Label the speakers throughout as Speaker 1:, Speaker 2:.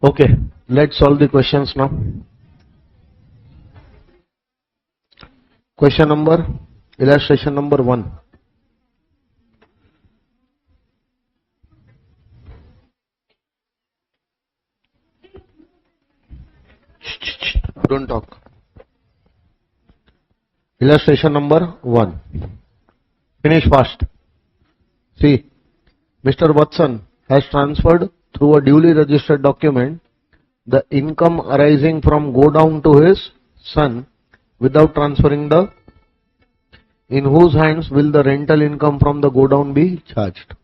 Speaker 1: Okay, let's solve the questions now. Question number, illustration number 1. Don't talk. Illustration number 1. Finish fast. See, Mr. Watson has transferred through a duly registered document the income arising from go down to his son without transferring the. In whose hands will the rental income from the go down be charged?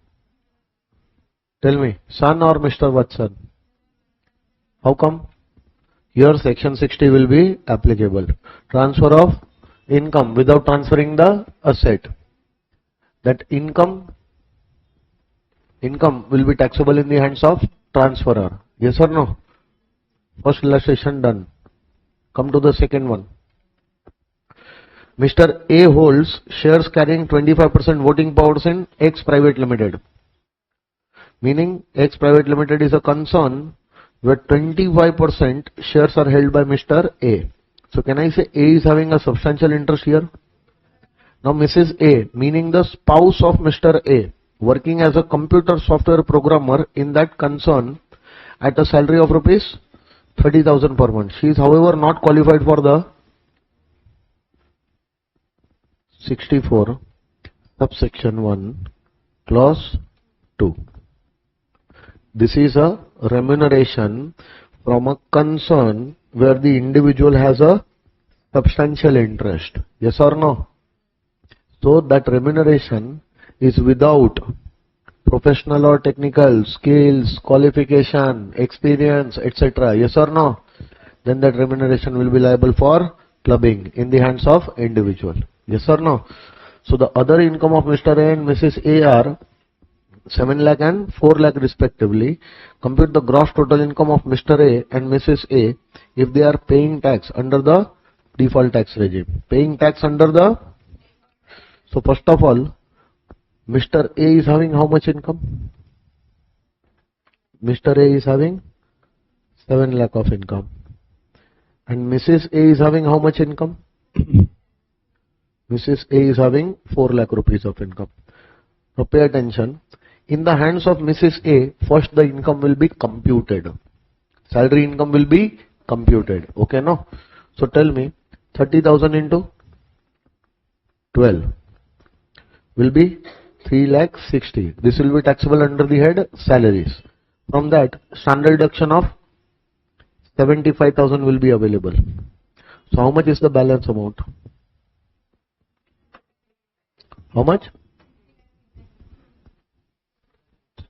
Speaker 1: Tell me, son or Mr. Watson? How come? Here section 60 will be applicable. Transfer of income without transferring the asset. That income will be taxable in the hands of transferor. Yes or no? First illustration done. Come to the second one. Mr. A holds shares carrying 25% voting powers in X Private Limited. Meaning X Private Limited is a concern where 25% shares are held by Mr. A. So can I say A is having a substantial interest here? Now Mrs. A, meaning the spouse of Mr. A, working as a computer software programmer in that concern at a salary of rupees 30,000 per month. She is however not qualified for the 64 subsection 1 clause 2. This is a remuneration from a concern where the individual has a substantial interest. Yes or no? So that remuneration is without professional or technical skills, qualification, experience, etc. Yes or no? Then that remuneration will be liable for clubbing in the hands of individual. Yes or no? So the other income of Mr. A and Mrs. A are 7 lakh and 4 lakh respectively. Compute the gross total income of Mr. A and Mrs. A if they are paying tax under the default tax regime. Paying tax under the. So first of all, Mr. A is having how much income? Mr. A is having 7 lakh of income. And Mrs. A is having how much income? Mrs. A is having 4 lakh rupees of income. Now pay attention. In the hands of Mrs. A, first the income will be computed. Salary income will be computed. Okay, no? So tell me, 30,000 into 12 will be 3,60,000. This will be taxable under the head salaries. From that, standard deduction of 75,000 will be available. So how much is the balance amount? How much?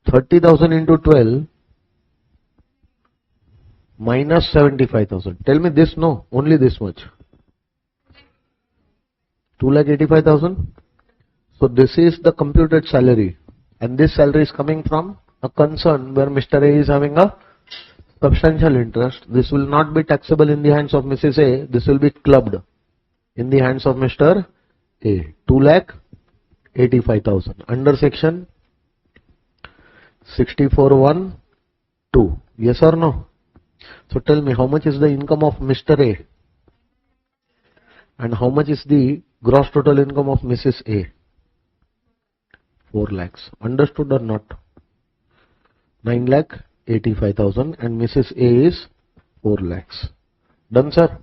Speaker 1: 30,000 into 12 minus 75,000. Tell me this, no, only this much. 2,85,000. So this is the computed salary, and this salary is coming from a concern where Mr. A is having a substantial interest. This will not be taxable in the hands of Mrs. A. This will be clubbed in the hands of Mr. A. 2,85,000 under section 64(1)(2). Yes or no? So tell me, how much is the income of Mr. A and how much is the gross total income of Mrs. A? 4 lakhs. Understood or not? 9,85,000 and Mrs. A is 4 lakhs. Done, sir?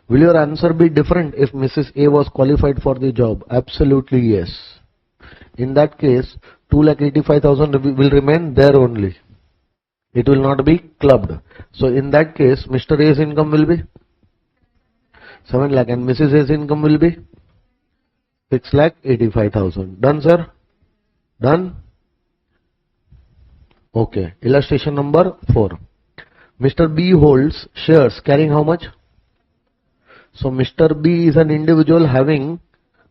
Speaker 1: Will your answer be different if Mrs. A was qualified for the job? Absolutely yes. In that case, 2,85,000 will remain there only. It will not be clubbed. So in that case, Mr. A's income will be 7 lakh and Mrs. A's income will be 6,85,000. Done, sir? Done? Okay. Illustration number 4. Mr. B holds shares carrying how much? So Mr. B is an individual having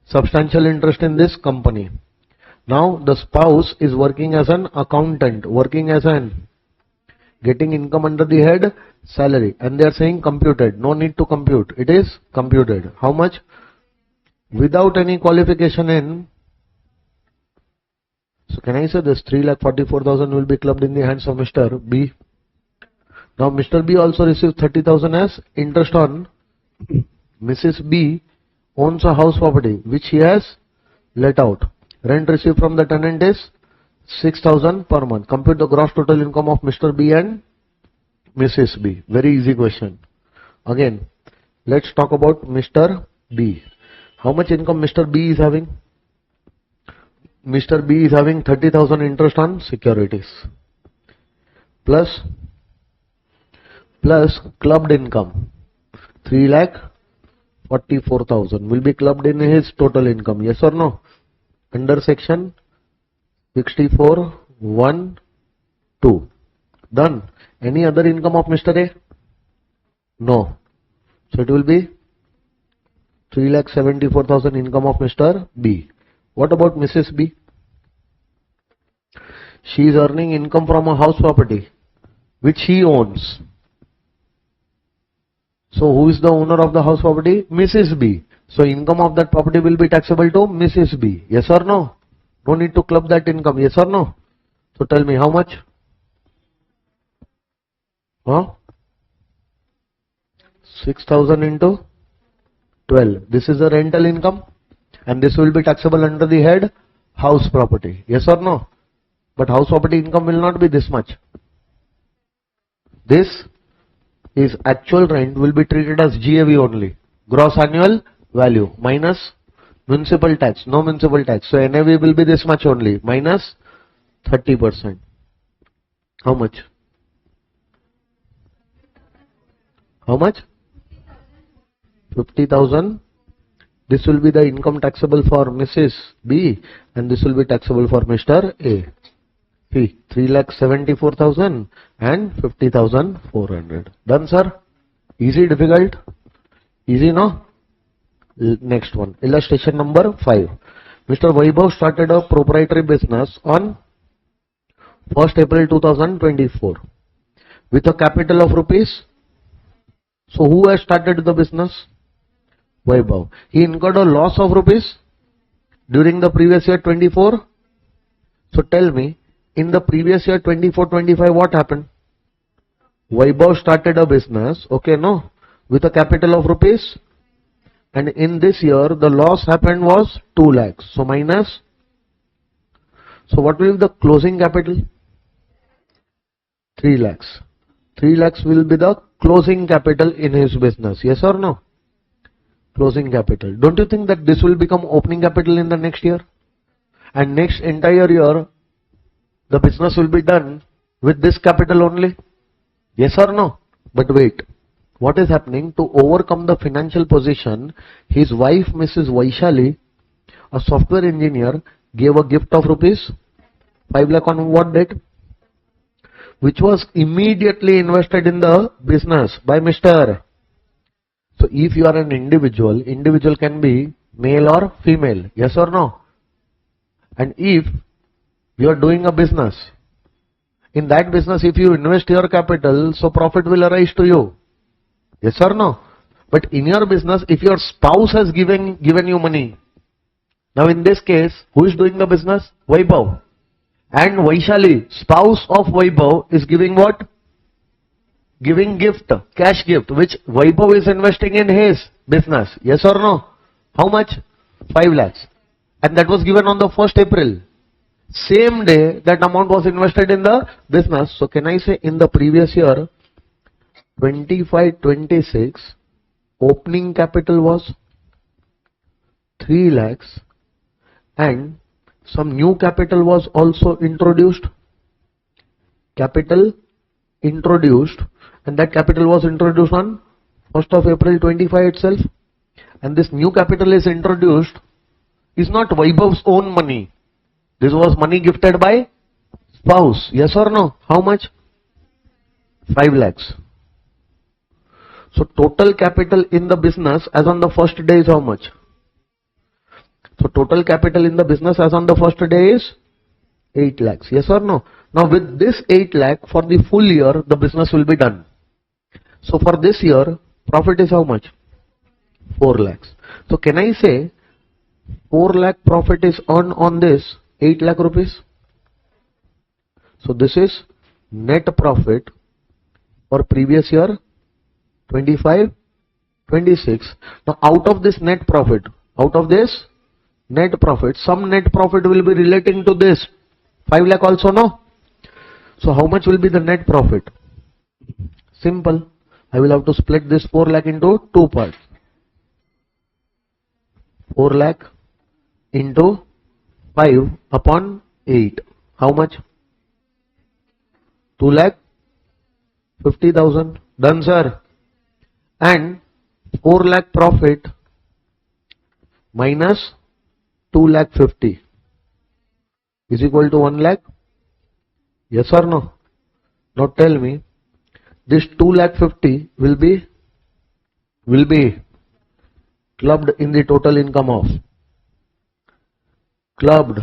Speaker 1: substantial interest in this company. Now the spouse is working as an accountant, working as an getting income under the head salary, and they are saying computed. No need to compute. It is computed. How much? Without any qualification in. So can I say this 3,44,000 will be clubbed in the hands of Mr. B? Now Mr. B also receives 30,000 as interest on. Mrs. B owns a house property which he has let out. Rent received from the tenant is 6,000 per month. Compute the gross total income of Mr. B and Mrs. B. Very easy question. Again, let's talk about Mr. B. How much income Mr. B is having? Mr. B is having 30,000 interest on securities plus clubbed income 3,44,000 will be clubbed in his total income. Yes or no? Under section 64(1)(2). Done. Any other income of Mr. A? No. So it will be 3,74,000 income of Mr. B. What about Mrs. B? She is earning income from a house property which he owns. So who is the owner of the house property? Mrs. B. So income of that property will be taxable to Mrs. B. Yes or no? No need to club that income. Yes or no? So tell me how much? 6,000 into 12. This is the rental income and this will be taxable under the head house property. Yes or no? But house property income will not be this much. This is actual rent will be treated as GAV only. Gross annual value minus municipal tax. No municipal tax. So NAV will be this much only minus 30%. How much? How much? 50,000. This will be the income taxable for Mrs. B and this will be taxable for Mr. A. See, 3,74,000 and 50,400. Done, sir? Easy, difficult? Easy, no? Next one. Illustration number 5. Mr. Vaibhav started a proprietary business on 1st April 2024 with a capital of rupees. So who has started the business? Vaibhav. He incurred a loss of rupees during the previous year 24. So tell me, in the previous year 24-25 what happened? Vaibhav started a business, okay, no, with a capital of rupees, and in this year the loss happened was 2 lakhs. So minus. So what will be the closing capital? 3 lakhs. 3 lakhs will be the closing capital in his business. Yes or no? Closing capital. Don't you think that this will become opening capital in the next year? And next entire year the business will be done with this capital only? Yes or no? But wait, what is happening? To overcome the financial position, his wife Mrs. Vaishali, a software engineer, gave a gift of rupees 5 lakh on what date? Which was immediately invested in the business by Mr. So if you are an individual, individual can be male or female. Yes or no? And if you are doing a business, in that business if you invest your capital, so profit will arise to you. Yes or no? But in your business, if your spouse has given you money, now in this case, who is doing the business? Vaibhav. And Vaishali, spouse of Vaibhav, is giving what? Giving gift, cash gift, which Vaibhav is investing in his business. Yes or no? How much? 5 lakhs. And that was given on the 1st April. Same day that amount was invested in the business. So can I say in the previous year, 25-26, opening capital was 3 lakhs and some new capital was also introduced. Capital introduced, and that capital was introduced on 1st of April 25 itself. And this new capital is introduced is not Vaibhav's own money. This was money gifted by spouse. Yes or no? How much? 5 lakhs. So total capital in the business as on the first day is how much? So total capital in the business as on the first day is 8 lakhs. Yes or no? Now with this 8 lakh for the full year, the business will be done. So for this year, profit is how much? 4 lakhs. So can I say 4 lakh profit is earned on this 8 lakh rupees? So this is net profit for previous year 25, 26. Now out of this net profit, some net profit will be relating to this 5 lakh also, no? So how much will be the net profit? Simple. I will have to split this 4 lakh into two parts. 4 lakh into 5 upon 8. How much? 2 lakh 50,000. Done, sir. And 4 lakh profit minus 2 lakh 50 is equal to 1 lakh. Yes or no? Now tell me, this 2 lakh 50 will be clubbed in the total income of, clubbed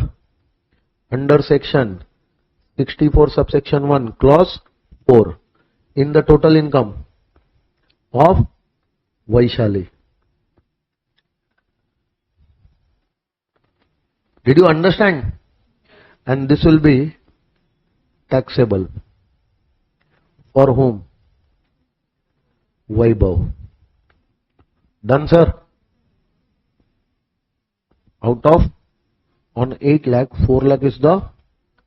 Speaker 1: under section 64 subsection 1 clause 4 in the total income of Vaishali. Did you understand? And this will be taxable. For whom? Vaibhav. Done, sir. Out of, on 8 lakh, 4 lakh is the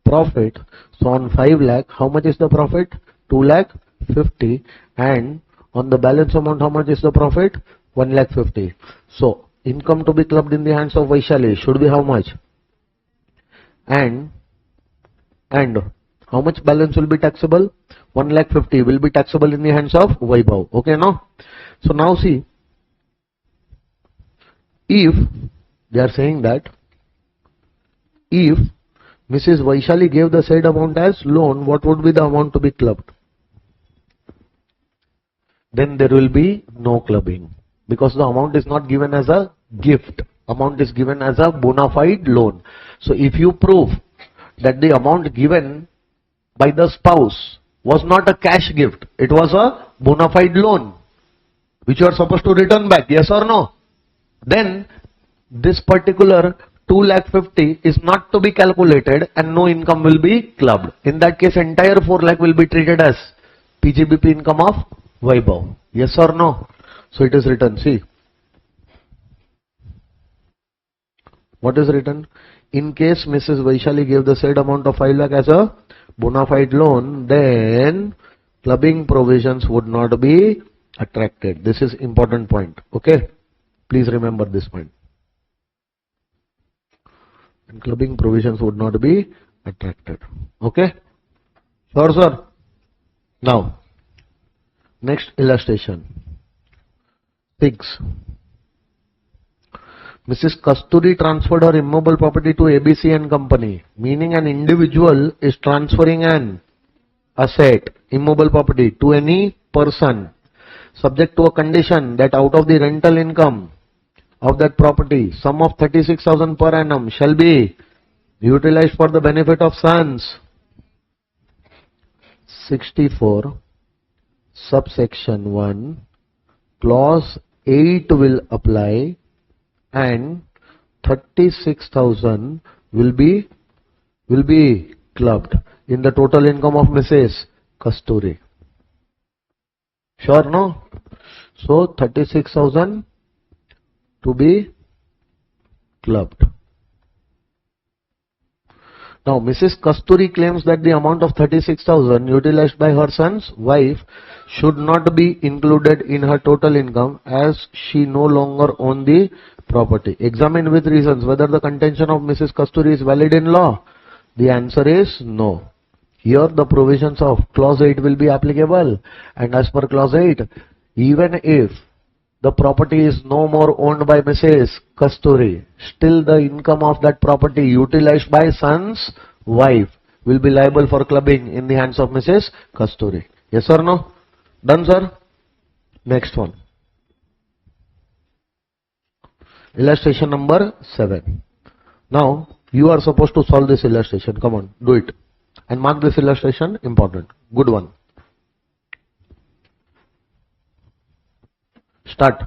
Speaker 1: profit. So on 5 lakh, how much is the profit? 2 lakh 50. And on the balance amount, how much is the profit? 1 lakh 50. So income to be clubbed in the hands of Vaishali should be how much? And how much balance will be taxable? 1 lakh 50 will be taxable in the hands of Vaibhav. Okay, now? So now see, if they are saying that if Mrs. Vaishali gave the said amount as loan, what would be the amount to be clubbed? Then there will be no clubbing, because the amount is not given as a gift. Amount is given as a bona fide loan. So if you prove that the amount given by the spouse was not a cash gift, it was a bona fide loan which you are supposed to return back, yes or no? Then this particular 2 lakh 50 is not to be calculated and no income will be clubbed. In that case, entire 4 lakh will be treated as PGBP income of Vaibhav. Yes or no? So it is written, see. What is written? In case Mrs. Vaishali gave the said amount of 5 lakh as a bona fide loan, then clubbing provisions would not be attracted. This is important point. Okay? Please remember this point. And clubbing provisions would not be attracted. Okay? Sure, sir. Now, next illustration. 6. Mrs. Kasturi transferred her immobile property to ABC and Company, meaning an individual is transferring an asset, immobile property, to any person, subject to a condition that out of the rental income of that property, sum of 36,000 per annum shall be utilized for the benefit of sons. 64 subsection 1 clause 8 will apply and 36,000 will be clubbed in the total income of Mrs. Kasturi. Sure, no? So 36,000 to be clubbed. Now Mrs. Kasturi claims that the amount of 36,000 utilized by her son's wife should not be included in her total income as she no longer owns the property. Examine with reasons whether the contention of Mrs. Kasturi is valid in law. The answer is no. Here the provisions of clause 8 will be applicable, and as per clause 8, even if the property is no more owned by Mrs. Kasturi, still the income of that property utilized by son's wife will be liable for clubbing in the hands of Mrs. Kasturi. Yes or no? Done, sir? Next one. Illustration number 7. Now, you are supposed to solve this illustration. Come on, do it. And mark this illustration important. Good one. Start.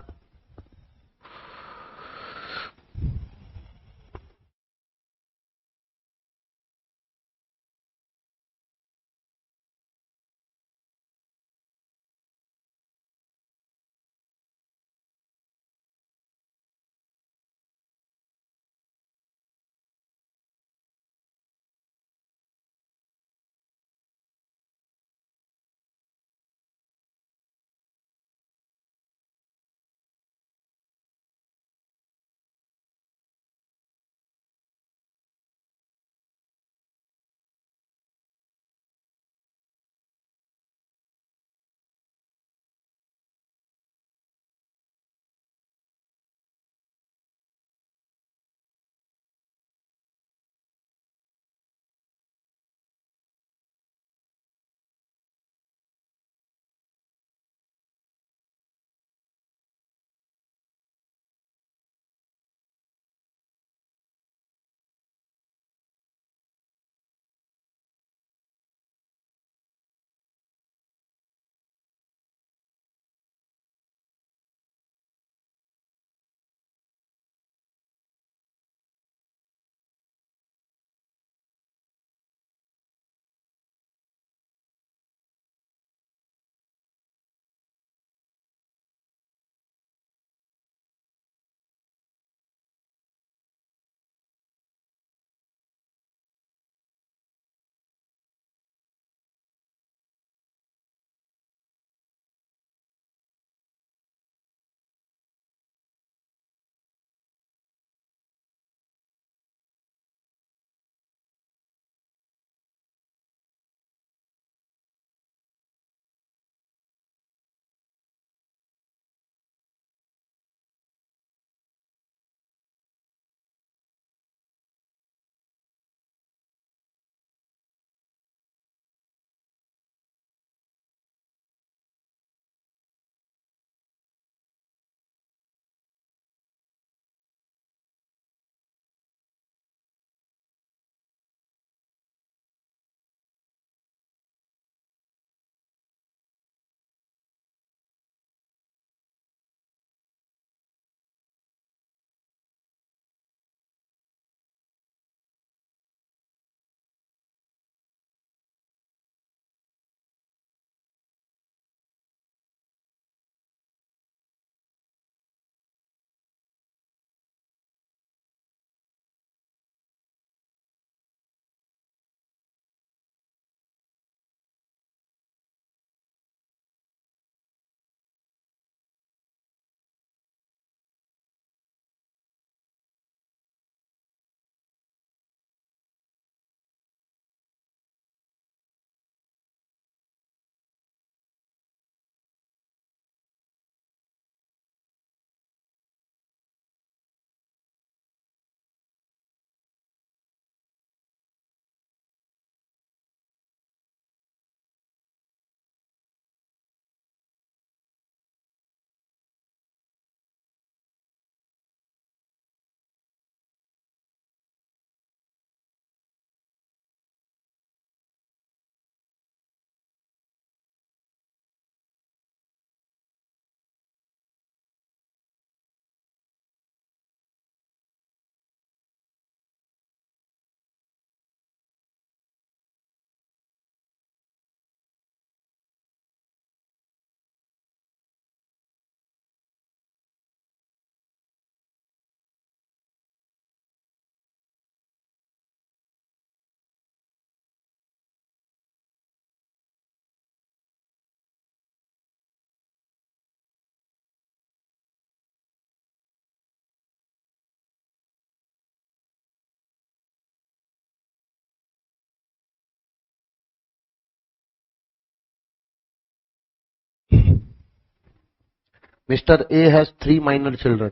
Speaker 1: Mr. A has 3 minor children,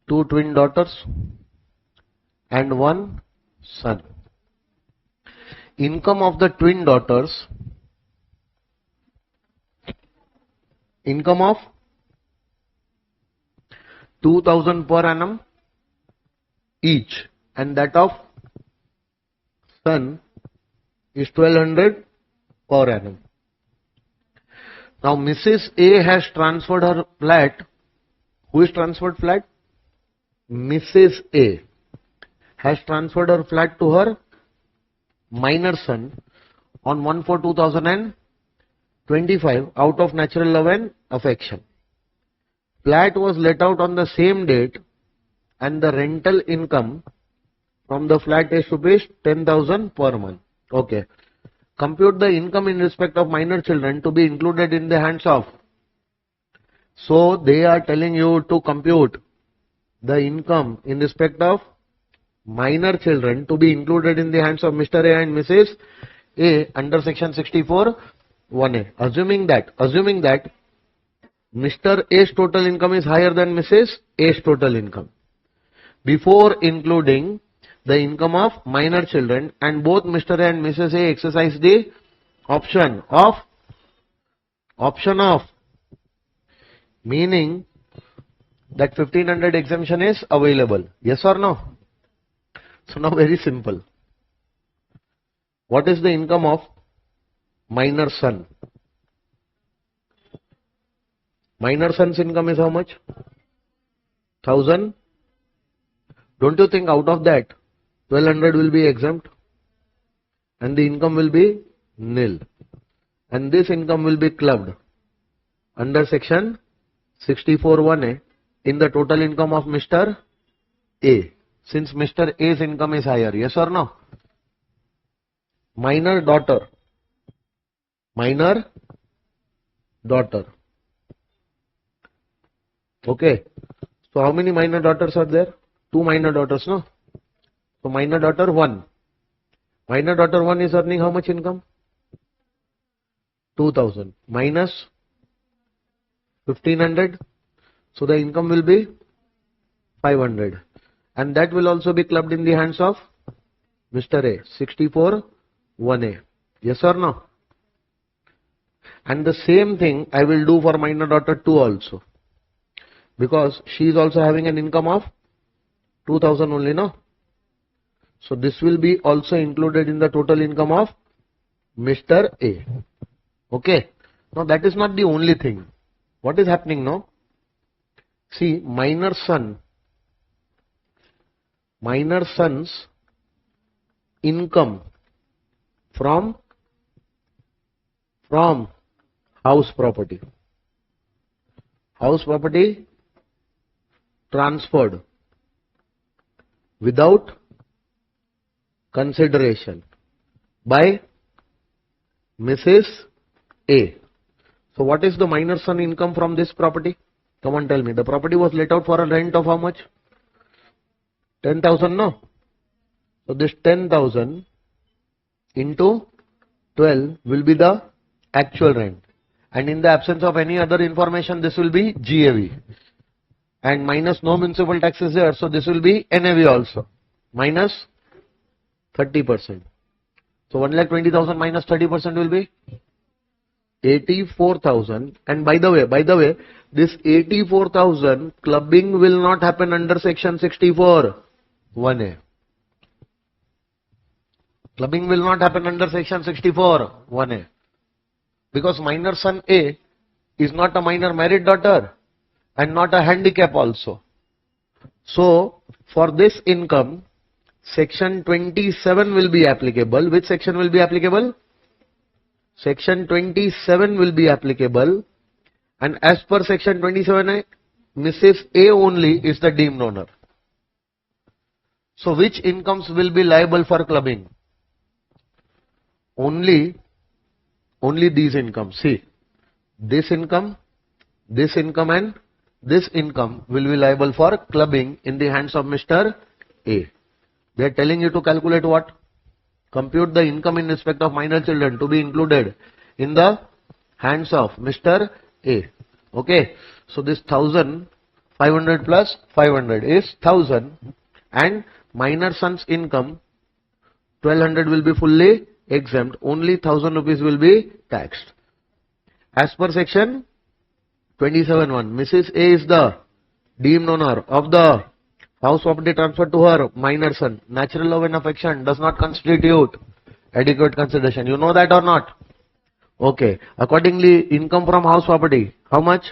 Speaker 1: 2 twin daughters and 1 son. Income of the twin daughters, income of 2000 per annum each, and that of son is 1200 per annum. Now Mrs. A has transferred her flat. Who is transferred flat? Mrs. A has transferred her flat to her minor son on 1/4/2025 out of natural love and affection. Flat was let out on the same date and the rental income from the flat is rupees 10,000 per month. Okay. Compute the income in respect of minor children to be included in the hands of. So they are telling you to compute the income in respect of minor children to be included in the hands of Mr. A and Mrs. A under section 64 1A. Assuming that Mr. A's total income is higher than Mrs. A's total income, before including the income of minor children, and both Mr. A and Mrs. A exercise the option of, meaning that 1500 exemption is available. Yes or no? So now very simple. What is the income of minor son? Minor son's income is how much? 1000. Don't you think out of that 1200 will be exempt and the income will be nil, and this income will be clubbed under section 64 1A in the total income of Mr. A, since Mr. A's income is higher. Yes or no? Minor daughter. Okay. So how many minor daughters are there? 2 minor daughters, no? So minor daughter 1. Minor daughter 1 is earning how much income? 2000 minus 1500. So the income will be 500. And that will also be clubbed in the hands of Mr. A. 64 1A. Yes or no? And the same thing I will do for minor daughter 2 also, because she is also having an income of 2000 only, no? So this will be also included in the total income of Mr. A. Okay. Now that is not the only thing. What is happening now? See, minor son's income from house property. House property transferred without consideration by Mrs. A. So what is the minor son income from this property? Come on, tell me. The property was let out for a rent of how much? 10,000, no? So this 10,000 into 12 will be the actual rent. And in the absence of any other information, this will be GAV. And minus no municipal tax is there, so this will be NAV also. Minus 30%. So 1,20,000 minus 30% will be 84,000. And by the way, this 84,000 clubbing will not happen under section 64 1A. Clubbing will not happen under section 64 1A. Because minor son A is not a minor married daughter and not a handicap also. So for this income, section 27 will be applicable. Which section will be applicable? Section 27 will be applicable. And as per section 27, Mrs. A only is the deemed owner. So which incomes will be liable for clubbing? Only these incomes. See, this income and this income will be liable for clubbing in the hands of Mr. A. They are telling you to calculate what? Compute the income in respect of minor children to be included in the hands of Mr. A. Okay, so this 1500 plus 500 is 1000, and minor son's income 1200 will be fully exempt, only 1000 rupees will be taxed. As per section 27(1), Mrs. A is the deemed owner of the house property transferred to her minor son. Natural love and affection does not constitute adequate consideration. You know that or not? Okay. Accordingly, income from house property, how much?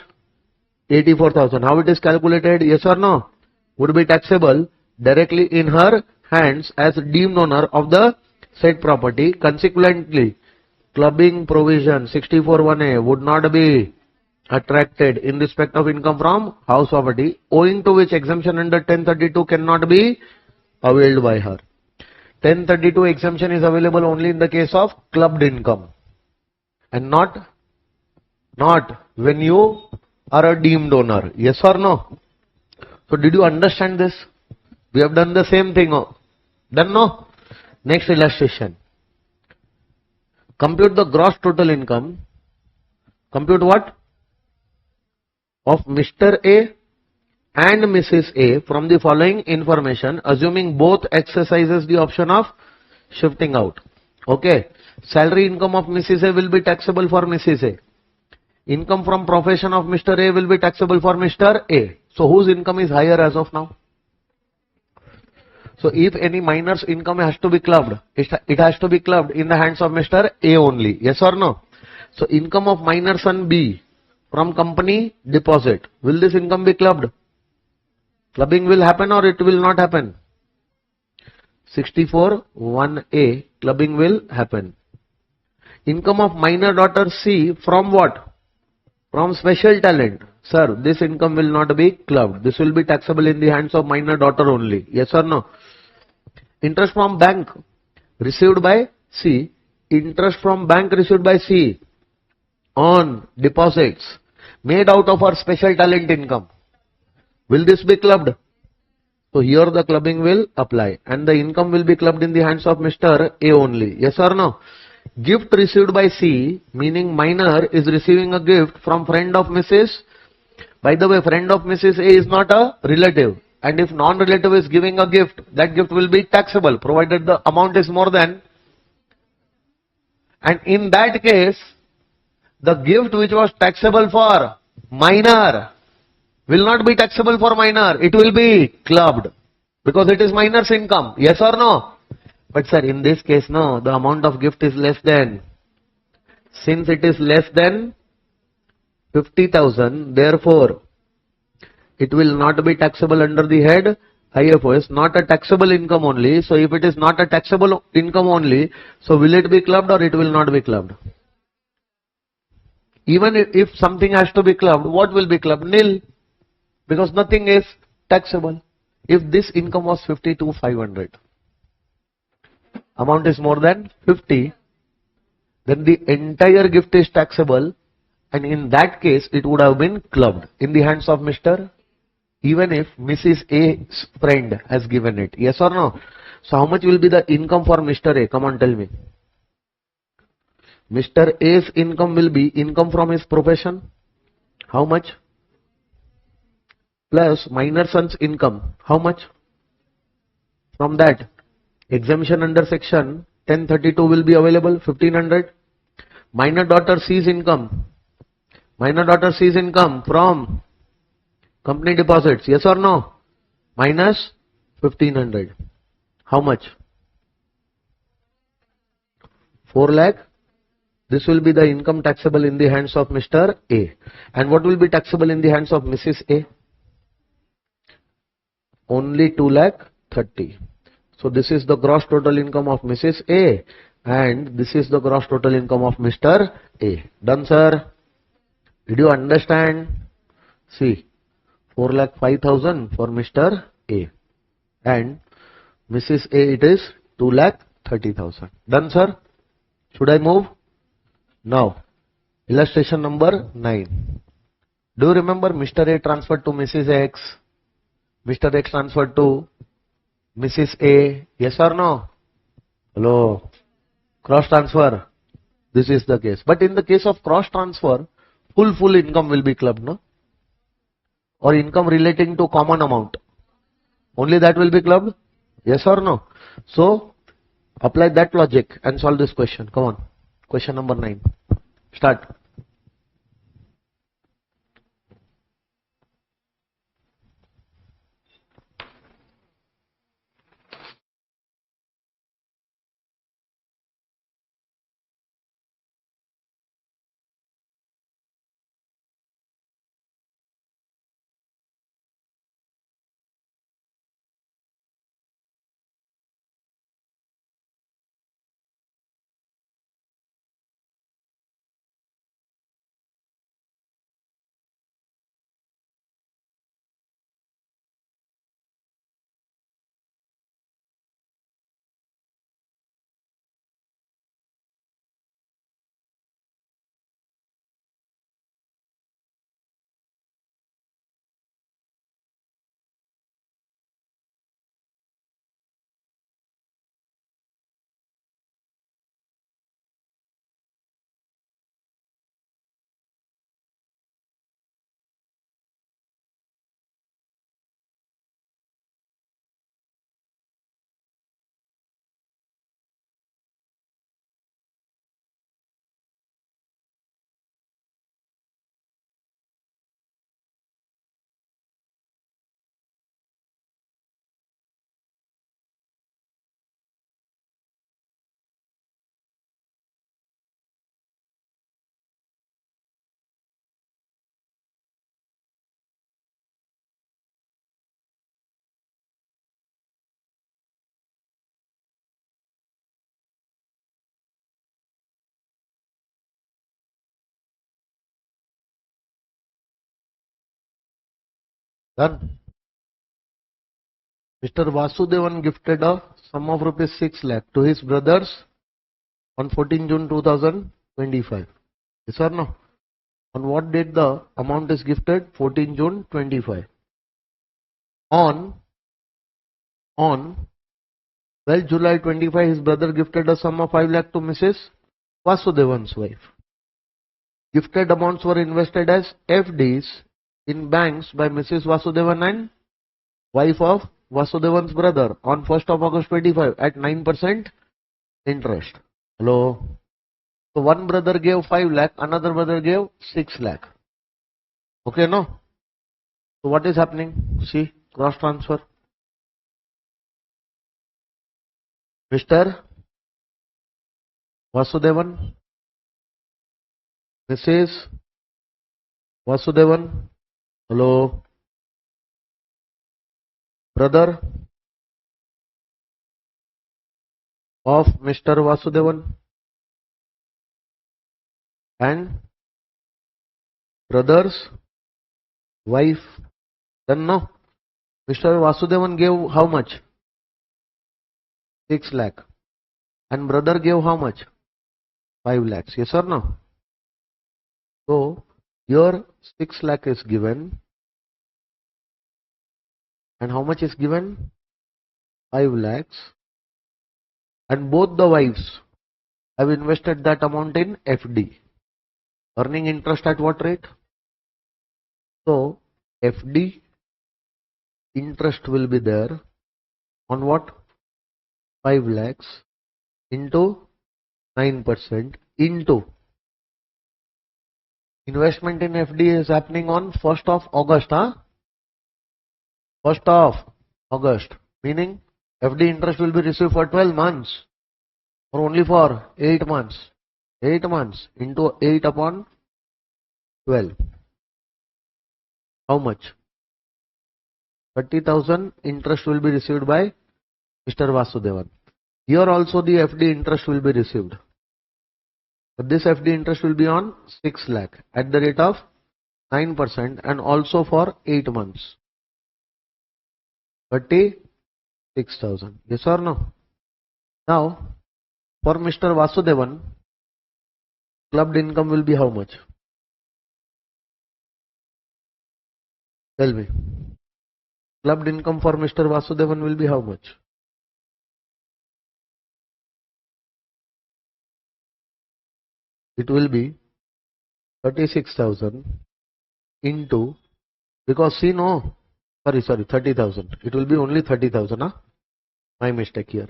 Speaker 1: 84,000. How it is calculated? Yes or no? Would be taxable directly in her hands as deemed owner of the said property. Consequently, clubbing provision 64(1)(a) would not be attracted in respect of income from house property, owing to which exemption under 1032 cannot be availed by her. 1032 exemption is available only in the case of clubbed income, and not when you are a deemed owner. Yes or no? So did you understand this? We have done the same thing. Done, no? Next illustration. Compute the gross total income. Compute what? Of Mr. A and Mrs. A from the following information, assuming both exercises the option of shifting out. Okay. Salary income of Mrs. A will be taxable for Mrs. A. Income from profession of Mr. A will be taxable for Mr. A. So whose income is higher as of now? So if any minor's income has to be clubbed, it has to be clubbed in the hands of Mr. A only. Yes or no? So income of minor son B from company deposit. Will this income be clubbed? Clubbing will happen or it will not happen? 64(1)(a) clubbing will happen. Income of minor daughter C from what? From special talent. Sir, this income will not be clubbed. This will be taxable in the hands of minor daughter only. Yes or no? Interest from bank received by C. Interest from bank received by C on deposits made out of her special talent income. Will this be clubbed? So here the clubbing will apply, and the income will be clubbed in the hands of Mr. A only. Yes or no? Gift received by C, meaning minor is receiving a gift from friend of Mrs. By the way, friend of Mrs. A is not a relative, and if non-relative is giving a gift, that gift will be taxable provided the amount is more than, and in that case, the gift which was taxable for minor will not be taxable for minor. It will be clubbed because it is minor's income. Yes or no? But sir, in this case, no, the amount of gift is less than. Since it is less than 50,000, therefore, it will not be taxable under the head IFOS, not a taxable income only. So if it is not a taxable income only, so will it be clubbed or it will not be clubbed? Even if something has to be clubbed, what will be clubbed? Nil. Because nothing is taxable. If this income was 52,500, amount is more than 50, then the entire gift is taxable, and in that case it would have been clubbed in the hands of Mr. Even if Mrs. A's friend has given it. Yes or no? So how much will be the income for Mr. A? Come on, tell me. Mr. A's income will be income from his profession. How much? Plus minor son's income. How much? From that, exemption under section 1032 will be available, 1500. Minor daughter C's income. Minor daughter C's income from company deposits. Yes or no? Minus 1500. How much? 4 lakh. This will be the income taxable in the hands of Mr. A. And what will be taxable in the hands of Mrs. A? Only 2,30,000. So this is the gross total income of Mrs. A, and this is the gross total income of Mr. A. Done, sir? Did you understand? See, 4,05,000 for Mr. A, and Mrs. A it is 2,30,000. Done, sir? Should I move? Now, illustration number 9. Do you remember Mr. A transferred to Mrs. X? Mr. X transferred to Mrs. A. Yes or no? Hello? Cross transfer. This is the case. But in the case of cross transfer, full income will be clubbed, no? Or income relating to common amount. Only that will be clubbed? Yes or no? So, apply that logic and solve this question. Come on. Question number 9. Start. Done. Mr. Vasudevan gifted a sum of rupees 6 lakh to his brothers on 14 June 2025. Yes or no? On what date the amount is gifted? 14 June 25. On 12 July 25, his brother gifted a sum of 5 lakh to Mrs. Vasudevan's wife. Gifted amounts were invested as FDs in banks by Mrs. Vasudevan and wife of Vasudevan's brother on 1st of August 25 at 9% interest. Hello? So one brother gave 5 lakh, another brother gave 6 lakh. Okay, no? So what is happening? See, cross transfer. Mr. Vasudevan, Mrs. Vasudevan, hello, brother of Mr. Vasudevan and brother's wife. Then no, Mr. Vasudevan gave how much? 6 lakh. And brother gave how much? 5 lakhs. Yes or no? So, here 6 lakh is given. And how much is given? 5 lakhs. And both the wives have invested that amount in FD. Earning interest at what rate? So, FD interest will be there on what? 5 lakhs into 9% into investment in FD is happening on 1st of August. Huh? 1st of August. Meaning FD interest will be received for 12 months or only for 8 months. 8 months into 8 upon 12. How much? 30,000 interest will be received by Mr. Vasudevan. Here also the FD interest will be received. But this FD interest will be on 6 lakh at the rate of 9% and also for 8 months. 36,000. Yes or no? Now, for Mr. Vasudevan, clubbed income will be how much? Tell me. Clubbed income for Mr. Vasudevan will be how much? It will be 36,000 into, because see no, sorry 30,000. It will be only 30,000. Huh? My mistake here.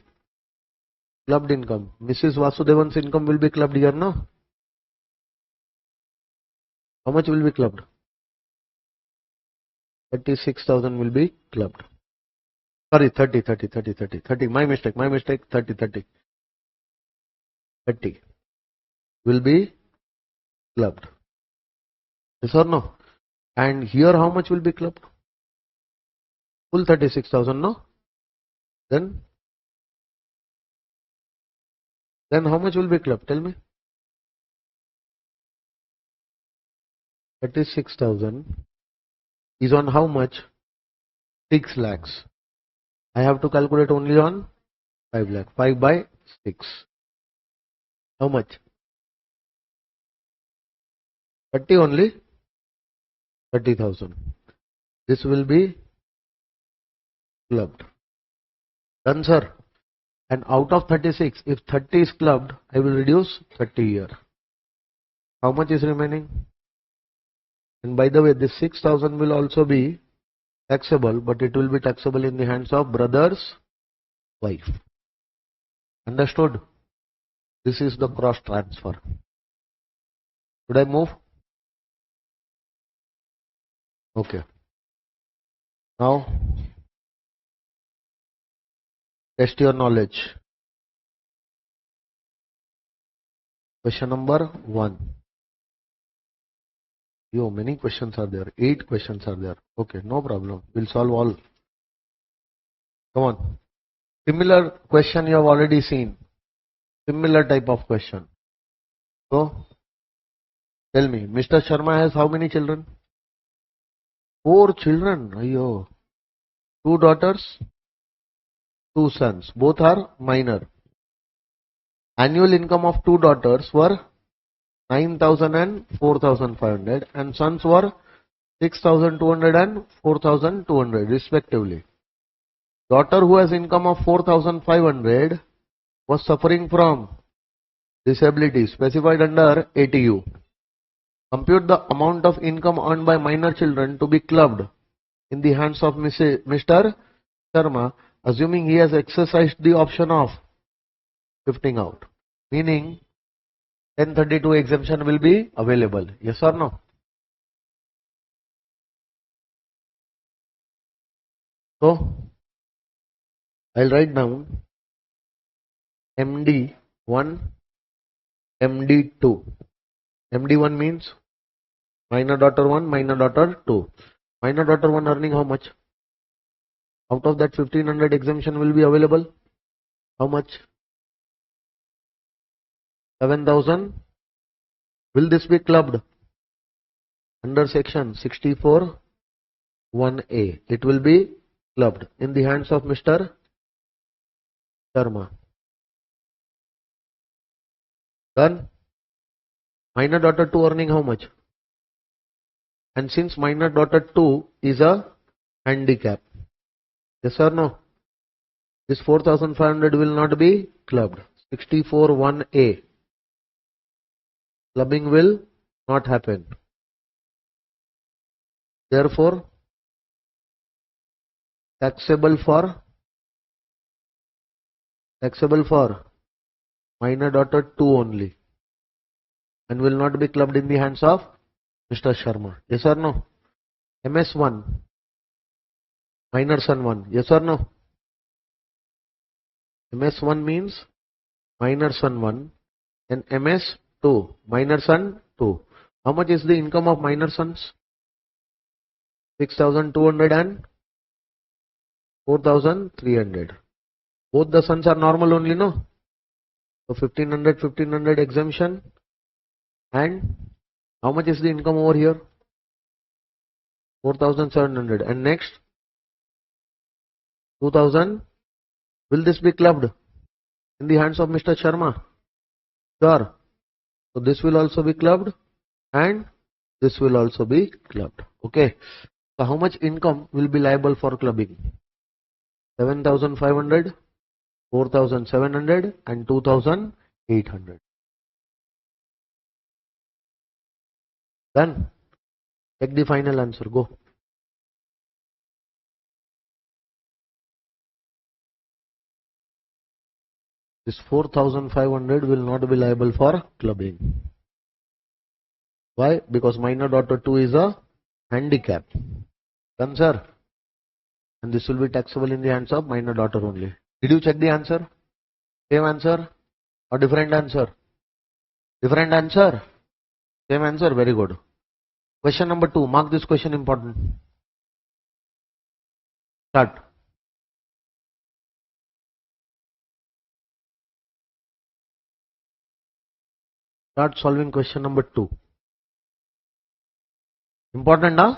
Speaker 1: Clubbed income. Mrs. Vasudevan's income will be clubbed here, no? How much will be clubbed? 36,000 will be clubbed. Sorry, 30. My mistake. 30 will be clubbed. Yes or no? And here how much will be clubbed? Full 36,000, no? Then how much will be clubbed? Tell me. 36,000 is on how much? 6 lakhs. I have to calculate only on 5 lakh. 5 by 6. How much? 30 only? 30,000. This will be clubbed. Done, sir. And out of 36, if 30 is clubbed, I will reduce 30 here. How much is remaining? And by the way, this 6,000 will also be taxable, but it will be taxable in the hands of brother's wife. Understood? This is the cross transfer. Should I move? Okay. Now, test your knowledge. Question number 1. Yo, many questions are there. 8 questions are there. Okay, no problem. We'll solve all. Come on. Similar question you have already seen. Similar type of question. So, tell me, Mr. Sharma has how many children? 4 children. Ayyo. 2 daughters, 2 sons. Both are minor. Annual income of 2 daughters were 9,000 and 4,500 and sons were 6,200 and 4,200 respectively. Daughter who has income of 4,500 was suffering from disability specified under ATU. Compute the amount of income earned by minor children to be clubbed in the hands of Mr. Sharma, assuming he has exercised the option of shifting out. Meaning 1032 exemption will be available. Yes or no? So, I'll write down MD1, MD2. MD1 means minor daughter 1, minor daughter 2. Minor daughter 1 earning how much? Out of that 1500 exemption will be available. How much? 7,000. Will this be clubbed? Under section 64 1A. It will be clubbed in the hands of Mr. Sharma. Done. Minor daughter 2 earning how much? And since minor daughter 2 is a handicap, yes or no? This 4,500 will not be clubbed. 64 1A. Clubbing will not happen. Therefore, taxable for minor daughter 2 only, and will not be clubbed in the hands of Mr. Sharma. Yes or no? MS1, minor son 1. Yes or no? MS1 means minor son 1 and MS2, minor son 2. How much is the income of minor sons? 6,200 and 4,300. Both the sons are normal only, no? So 1,500 exemption. And how much is the income over here? 4,700. And next 2,000. Will this be clubbed in the hands of Mr. Sharma? Sure. So this will also be clubbed and this will also be clubbed. Okay. So how much income will be liable for clubbing? 7,500, 4,700 and 2,800. Done. Take the final answer. Go. This 4,500 will not be liable for clubbing. Why? Because minor daughter 2 is a handicap. Done, sir. And this will be taxable in the hands of minor daughter only. Did you check the answer? Same answer or different answer? Different answer. Same answer. Very good. Question number 2. Mark this question important. Start. Start solving question number 2. Important, huh?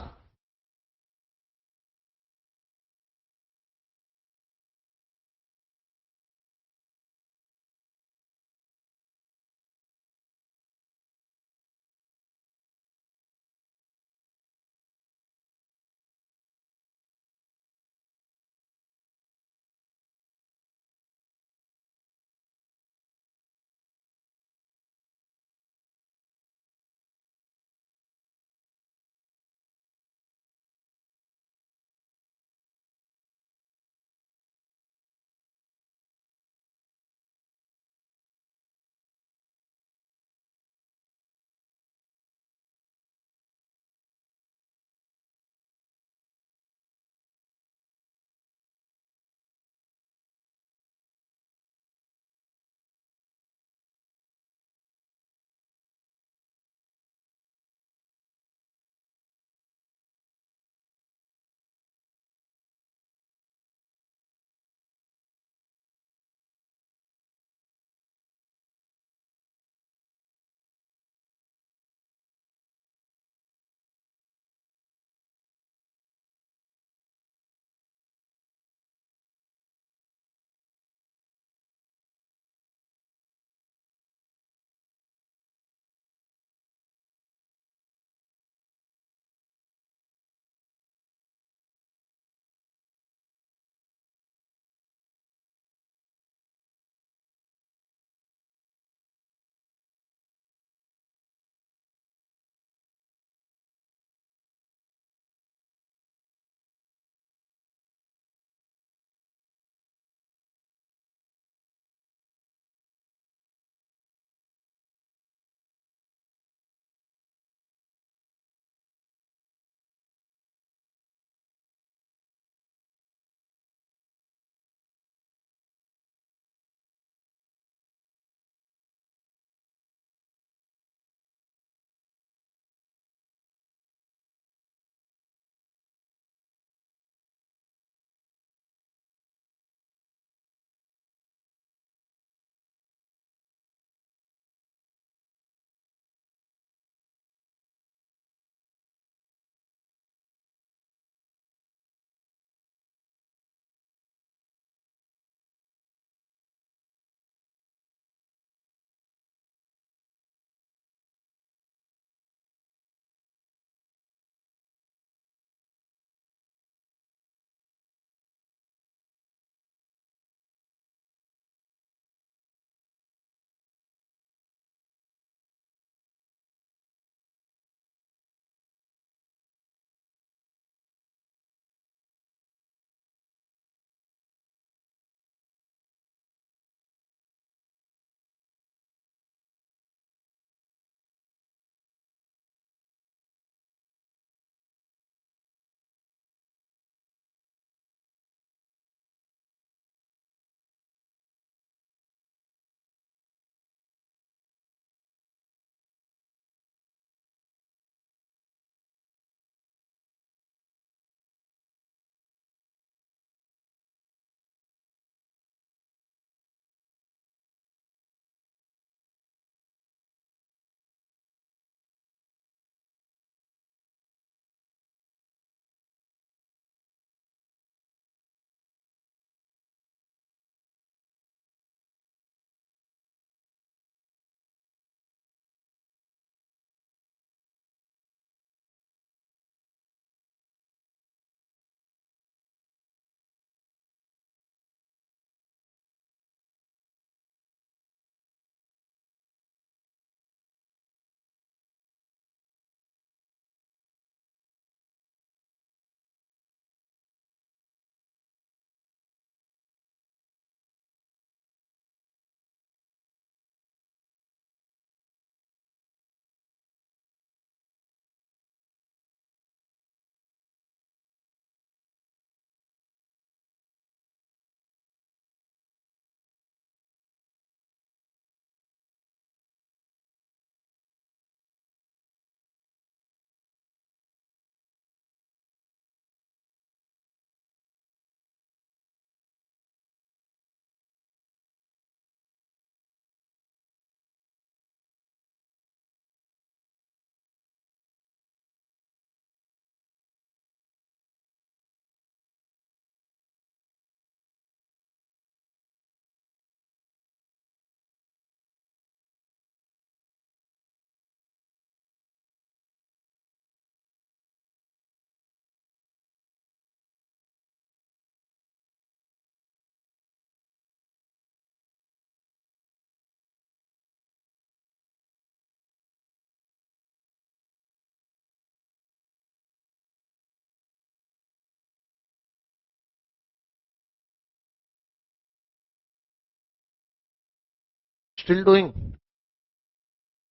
Speaker 1: Still doing?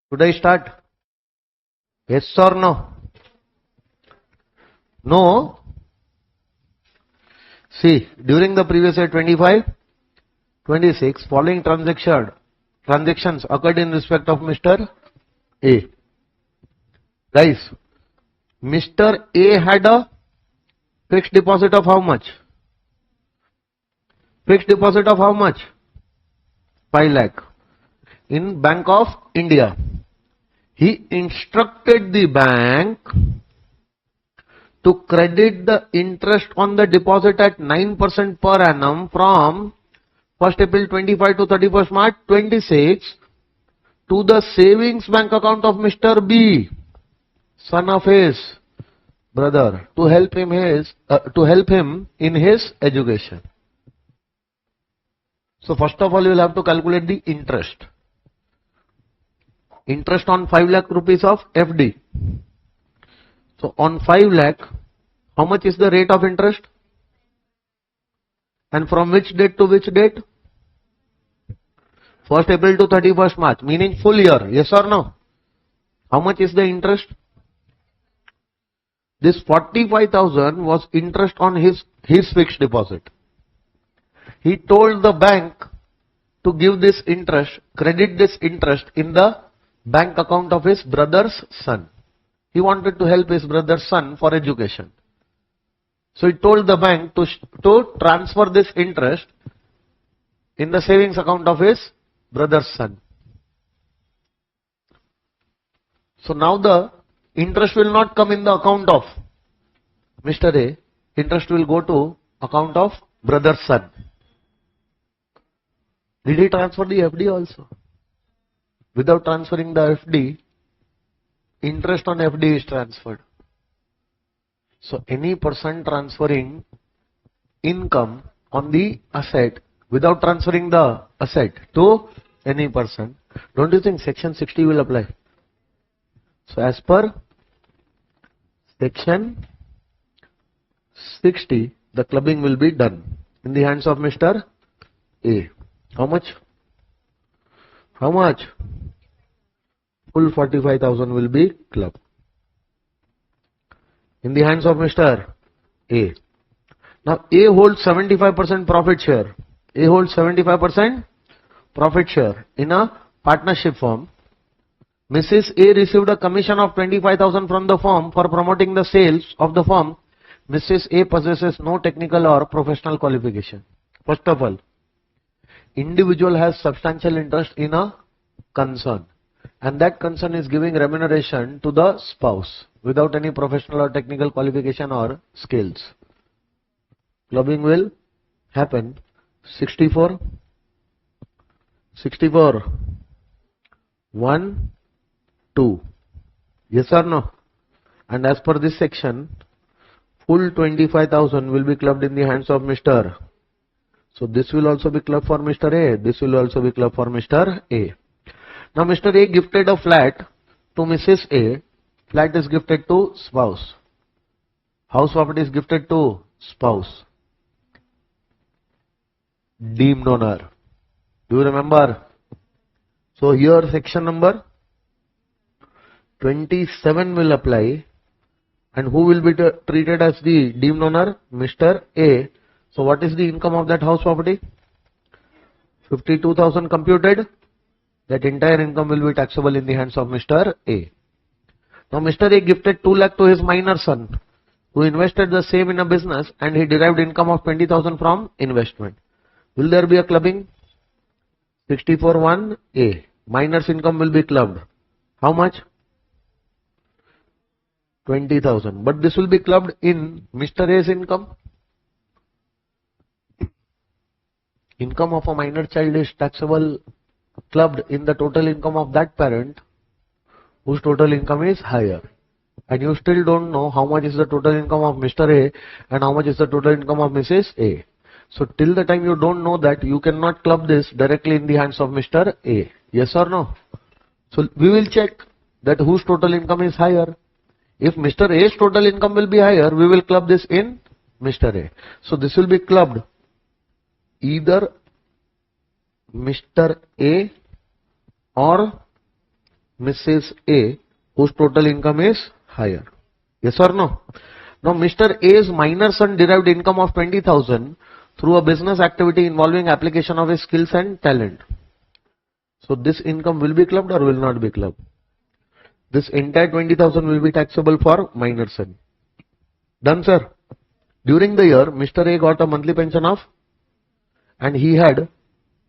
Speaker 1: Should I start? Yes or no? No? See, during the previous year 25, 26, following transactions occurred in respect of Mr. A. Guys, Mr. A had a fixed deposit of how much? Fixed deposit of how much? 5 lakh in Bank of India. He instructed the bank to credit the interest on the deposit at 9% per annum from 1st April 25 to 31st March 26 to the savings bank account of Mr. B, son of his brother, to help him in his education. So first of all, you will have to calculate the interest. Interest on 5 lakh rupees of FD. So on 5 lakh, how much is the rate of interest? And from which date to which date? 1st April to 31st March, meaning full year. Yes or no? How much is the interest? This 45,000 was interest on his fixed deposit. He told the bank to give this interest, credit this interest in the bank account of his brother's son. He wanted to help his brother's son for education. So he told the bank to transfer this interest in the savings account of his brother's son. So now the interest will not come in the account of Mr. A. Interest will go to account of brother's son. Did he transfer the FD also? Without transferring the FD, interest on FD is transferred. So any person transferring income on the asset without transferring the asset to any person, don't you think section 60 will apply? So as per section 60, the clubbing will be done in the hands of Mr. A. How much? How much? Full 45,000 will be clubbed in the hands of Mr. A. Now A holds 75% profit share. A holds 75% profit share in a partnership firm. Mrs. A received a commission of 25,000 from the firm for promoting the sales of the firm. Mrs. A possesses no technical or professional qualification. First of all, individual has substantial interest in a concern, and that concern is giving remuneration to the spouse without any professional or technical qualification or skills. Clubbing will happen 64, 1, 2. Yes or no? And as per this section, full 25,000 will be clubbed in the hands of Mr. So this will also be clubbed for Mr. A. This will also be clubbed for Mr. A. Now Mr. A gifted a flat to Mrs. A. Flat is gifted to spouse. House property is gifted to spouse. Deemed owner. Do you remember? So here section number 27 will apply, and who will be treated as the deemed owner? Mr. A. So what is the income of that house property? 52,000 computed. That entire income will be taxable in the hands of Mr. A. Now Mr. A gifted 2 lakh to his minor son, who invested the same in a business, and he derived income of 20,000 from investment. Will there be a clubbing? 64(1)(a). Minor's income will be clubbed. How much? 20,000. But this will be clubbed in Mr. A's income. Income of a minor child is taxable, clubbed in the total income of that parent whose total income is higher. And you still don't know how much is the total income of Mr. A and how much is the total income of Mrs. A. So till the time you don't know that, you cannot club this directly in the hands of Mr. A. Yes or no? So we will check that whose total income is higher. If Mr. A's total income will be higher, we will club this in Mr. A. So this will be clubbed either Mr. A or Mrs. A, whose total income is higher? Yes or no? Now Mr. A's minor son derived income of 20,000 through a business activity involving application of his skills and talent. So this income will be clubbed or will not be clubbed? This entire 20,000 will be taxable for minor son. Done, sir? During the year, Mr. A got a monthly pension of, and he had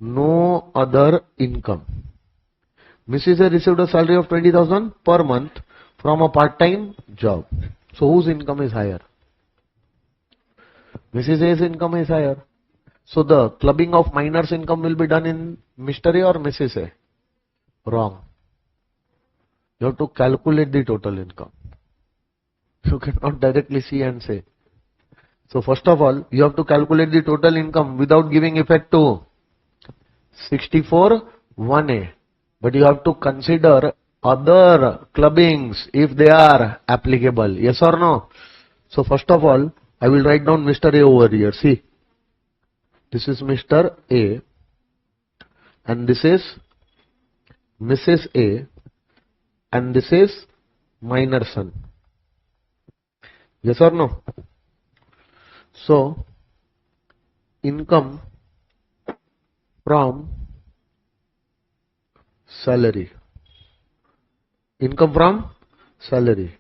Speaker 1: no other income. Mrs. A received a salary of 20,000 per month from a part-time job. So whose income is higher? Mrs. A's income is higher. So the clubbing of minor's income will be done in Mr. A or Mrs. A? Wrong. You have to calculate the total income. You cannot directly see and say. So first of all, you have to calculate the total income without giving effect to 64(1)(a). But you have to consider other clubbings if they are applicable. Yes or no? So first of all, I will write down Mr. A over here. See, this is Mr. A and this is Mrs. A and this is minor son. Yes or no? So, income from salary. Income from salary.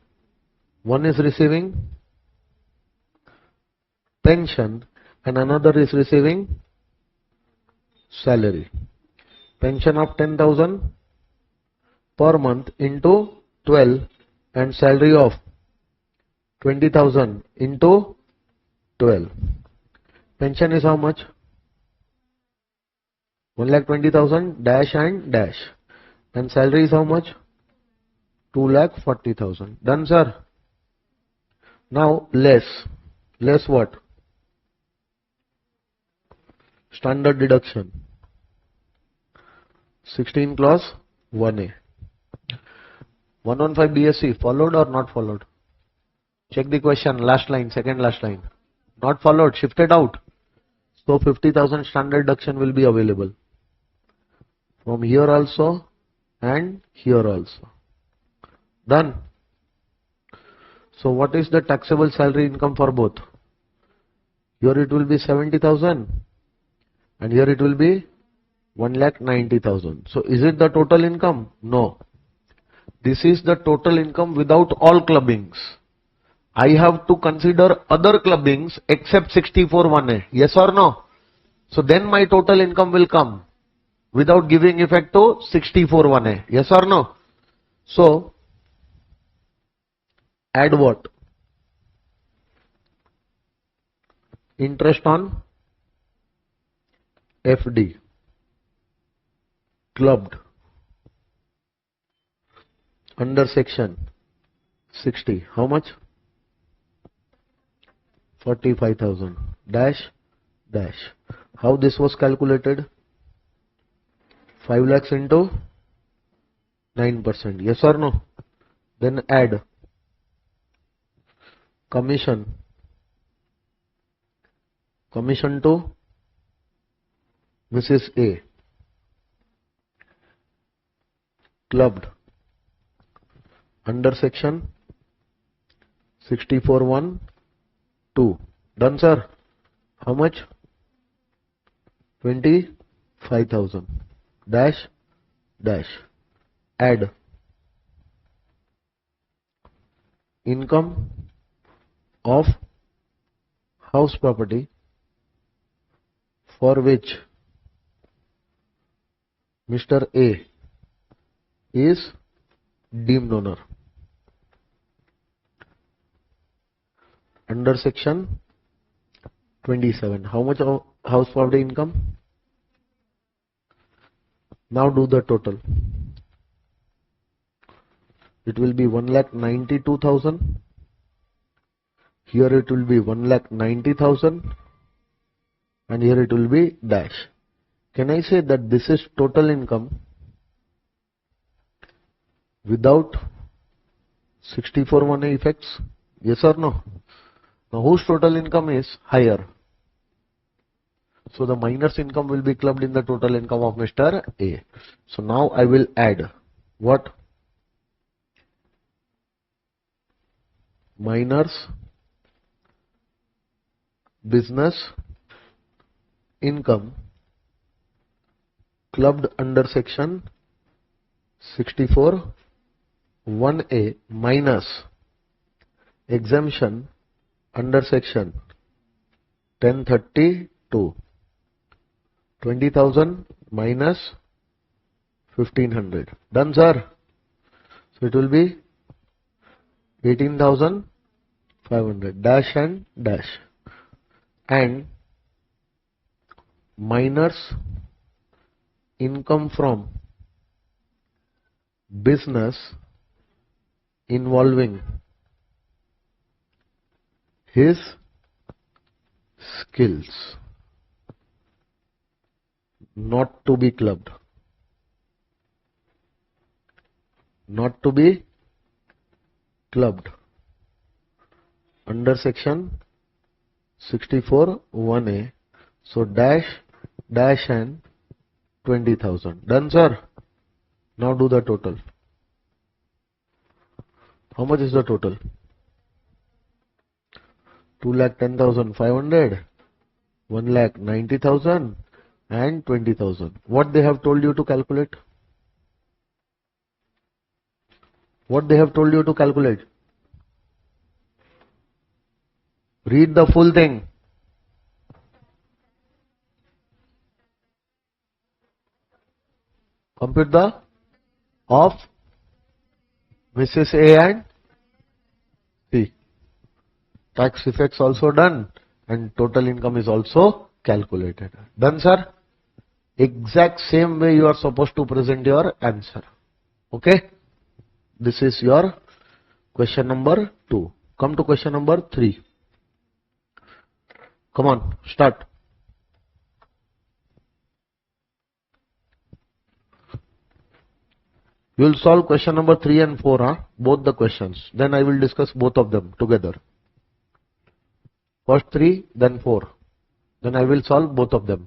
Speaker 1: One is receiving pension and another is receiving salary. Pension of 10,000 per month into 12 and salary of 20,000 into 12. Pension is how much? 1,20,000 dash and dash. And salary is how much? 2,40,000. Done, sir? Now less. Less what? Standard deduction. 16 clause 1A. 115 BSc followed or not followed? Check the question. Last line, second last line. Not followed, shifted out. So 50,000 standard deduction will be available. From here also and here also. Done. So what is the taxable salary income for both? Here it will be 70,000 and here it will be 1,90,000. So is it the total income? No. This is the total income without all clubbings. I have to consider other clubbings except 64(1)(a). Yes or no? So then my total income will come without giving effect to 64(1)(a). Yes or no? So add what? Interest on FD clubbed under section 60. How much? 45,000 dash dash. How this was calculated? 5 lakhs into 9%. Yes or no? Then add commission to Mrs. A clubbed under section 64(1)(2). Done, sir? How much? 25,000 dash dash. Add income of house property for which Mr. A is deemed owner under section 27. How much of house property income? Now do the total. It will be 1,92,000. Here it will be 1,90,000 and here it will be dash. Can I say that this is total income without 64(1)(a) effects? Yes or no? Now whose total income is higher? So the minus income will be clubbed in the total income of Mr. A. So now I will add what? Minus business income clubbed under section 64 1A minus exemption under section 1032 20,000 minus 1500. Done, sir. So it will be 18,500 dash and dash and minus income from business involving his skills not to be clubbed. Not to be clubbed under section 64 1A. So dash dash and 20,000. Done, sir. Now do the total. How much is the total? 2,10,500, 1,90,000 and 20,000. What they have told you to calculate? What they have told you to calculate? Read the full thing. Compute the of Mrs. A and C. Tax effects also done and total income is also calculated. Done, sir? Exact same way you are supposed to present your answer. Okay? This is your question number 2. Come to question number 3. Come on, start. You will solve question number 3 and 4, huh? Both the questions. Then I will discuss both of them together. First 3, then 4. Then I will solve both of them.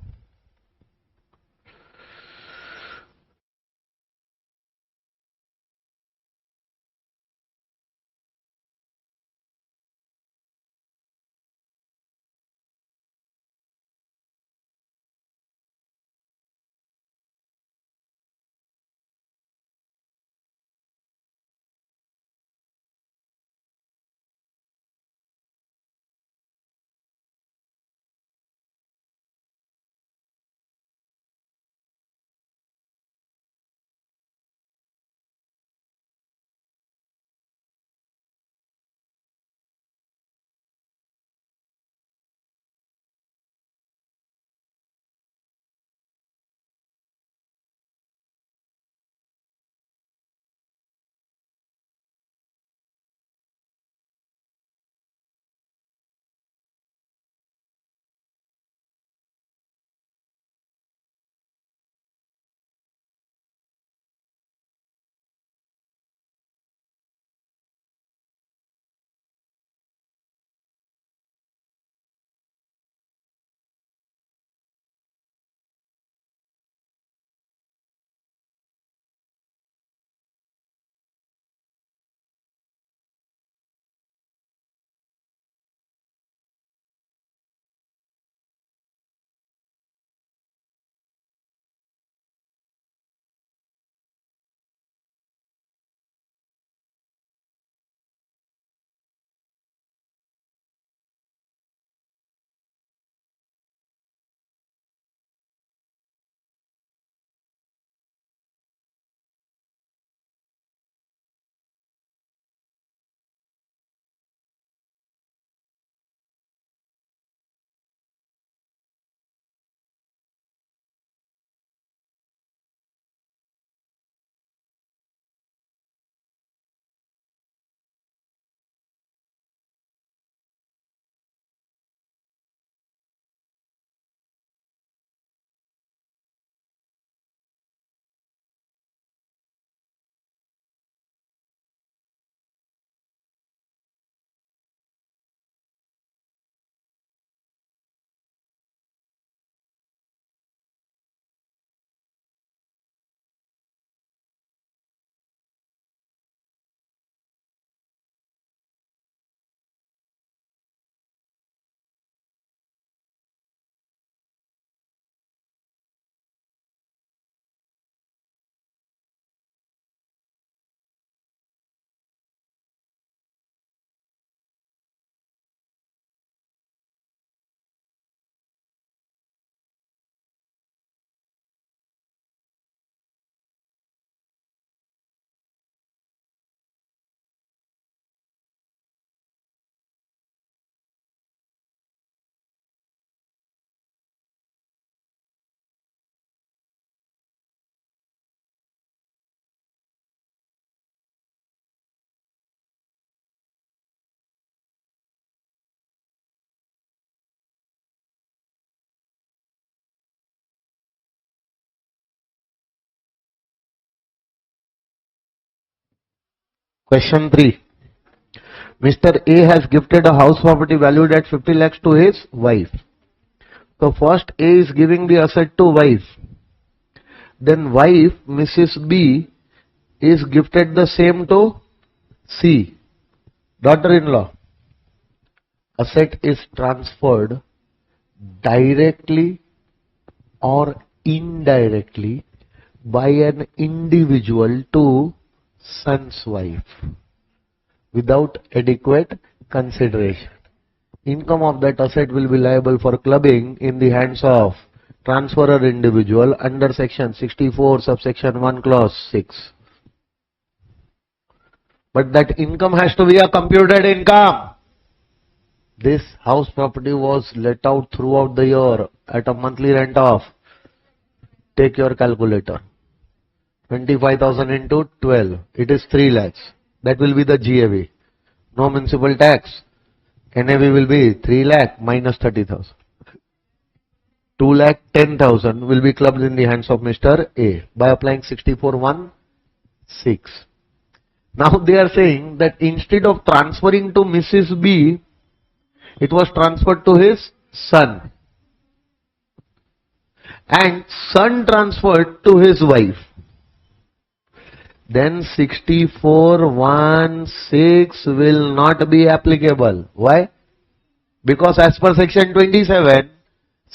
Speaker 1: Question 3. Mr. A has gifted a house property valued at 50 lakhs to his wife. So first A is giving the asset to wife. Then wife, Mrs. B, is gifted the same to C, daughter-in-law. Asset is transferred directly or indirectly by an individual to son's wife without adequate consideration. Income of that asset will be liable for clubbing in the hands of transferor individual under section 64 subsection 1 clause 6. But that income has to be a computed income. This house property was let out throughout the year at a monthly rent of, take your calculator, 25,000 into 12, it is 3 lakhs. That will be the GAV. No municipal tax. NAV will be 3 lakh minus 30,000. 2 lakh 10,000 will be clubbed in the hands of Mr. A by applying 64(1)(6). Now they are saying that instead of transferring to Mrs. B, it was transferred to his son. And son transferred to his wife. Then 64(1)(6) will not be applicable. Why? Because as per section 27,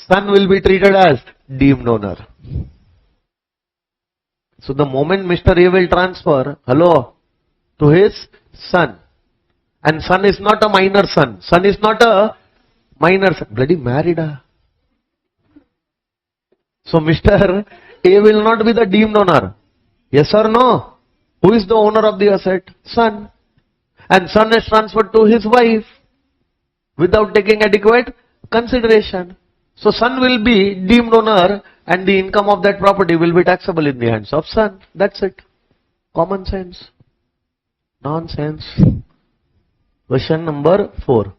Speaker 1: son will be treated as deemed owner. So the moment Mr. A will transfer, to his son, and son is not a minor son. Son is not a minor son. Bloody married. So Mr. A will not be the deemed owner. Yes or no? Who is the owner of the asset? Son. And son is transferred to his wife without taking adequate consideration. So son will be deemed owner and the income of that property will be taxable in the hands of son. That's it. Common sense. Nonsense. Question number 4.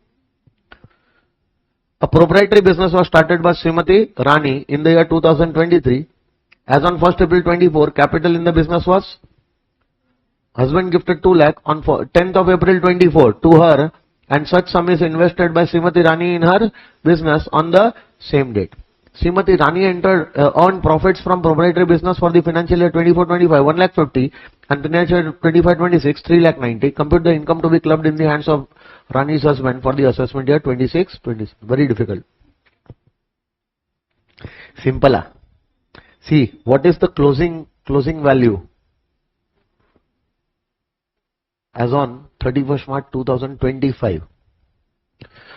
Speaker 1: A proprietary business was started by Srimati Rani in the year 2023. As on 1st April 24, capital in the business was, husband gifted 2 lakh on 10th of April 24 to her, and such sum is invested by Srimati Rani in her business on the same date. Srimati Rani earned profits from proprietary business for the financial year 24-25, 1 lakh 50, and financial year 25-26, 3 lakh 90. Compute the income to be clubbed in the hands of Rani's husband for the assessment year 26-27. Very difficult. Simple. See, what is the closing value as on 31st March 2025?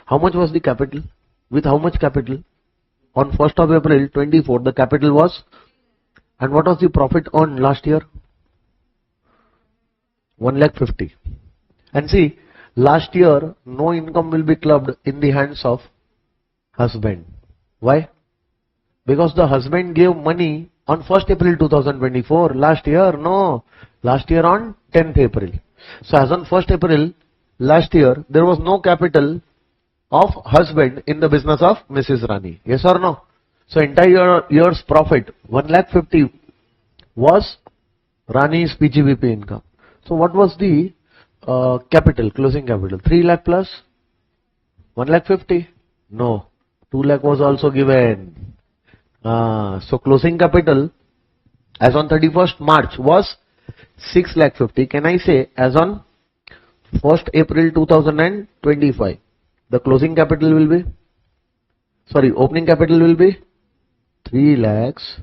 Speaker 1: How much was the capital? With how much capital? On 1st of April 24, the capital was, and what was the profit on last year? 1 lakh 50. And see, last year no income will be clubbed in the hands of husband. Why? Because the husband gave money on 1st April 2024. Last year, no. Last year on 10th April. So as on 1st April last year, there was no capital of husband in the business of Mrs. Rani. Yes or no? So entire year's profit, 1 lakh 50, was Rani's PGBP income. So what was the capital, closing capital? 3 lakh plus 1 lakh 50? No. 2 lakh was also given. So closing capital as on 31st March was 6 lakh 50. Can I say as on 1st April 2025, the closing capital will be, opening capital will be 3 lakhs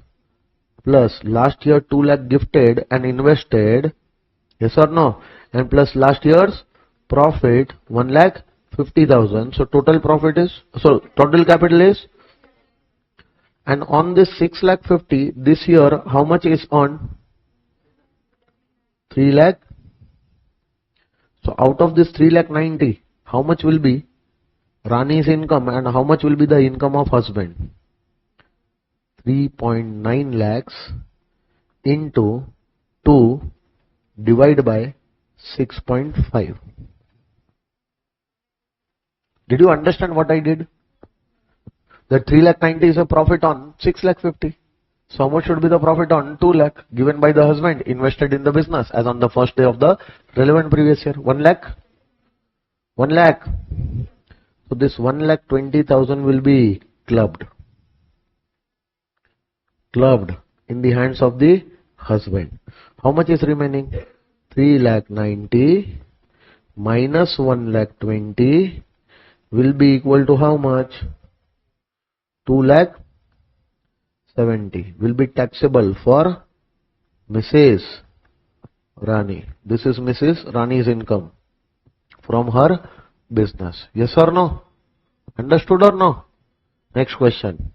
Speaker 1: plus last year 2 lakh gifted and invested, yes or no, and plus last year's profit 1 lakh 50,000. So total profit is, total capital is, and on this 6 lakh 50, this year how much is on? 3 lakh. So out of this 3 lakh 90, how much will be Rani's income and how much will be the income of husband? 3.9 lakhs into 2 divided by 6.5. Did you understand what I did? The 3 lakh 90 is a profit on 6 lakh 50. So how much should be the profit on 2 lakh given by the husband invested in the business as on the first day of the relevant previous year? 1 lakh? 1 lakh. So this 1,20,000 will be clubbed in the hands of the husband. How much is remaining? 3,90,000 minus 1,20,000 will be equal to how much? 2,70,000 will be taxable for Mrs. Rani. This is Mrs. Rani's income from her business. Yes or no? Understood or no? Next question.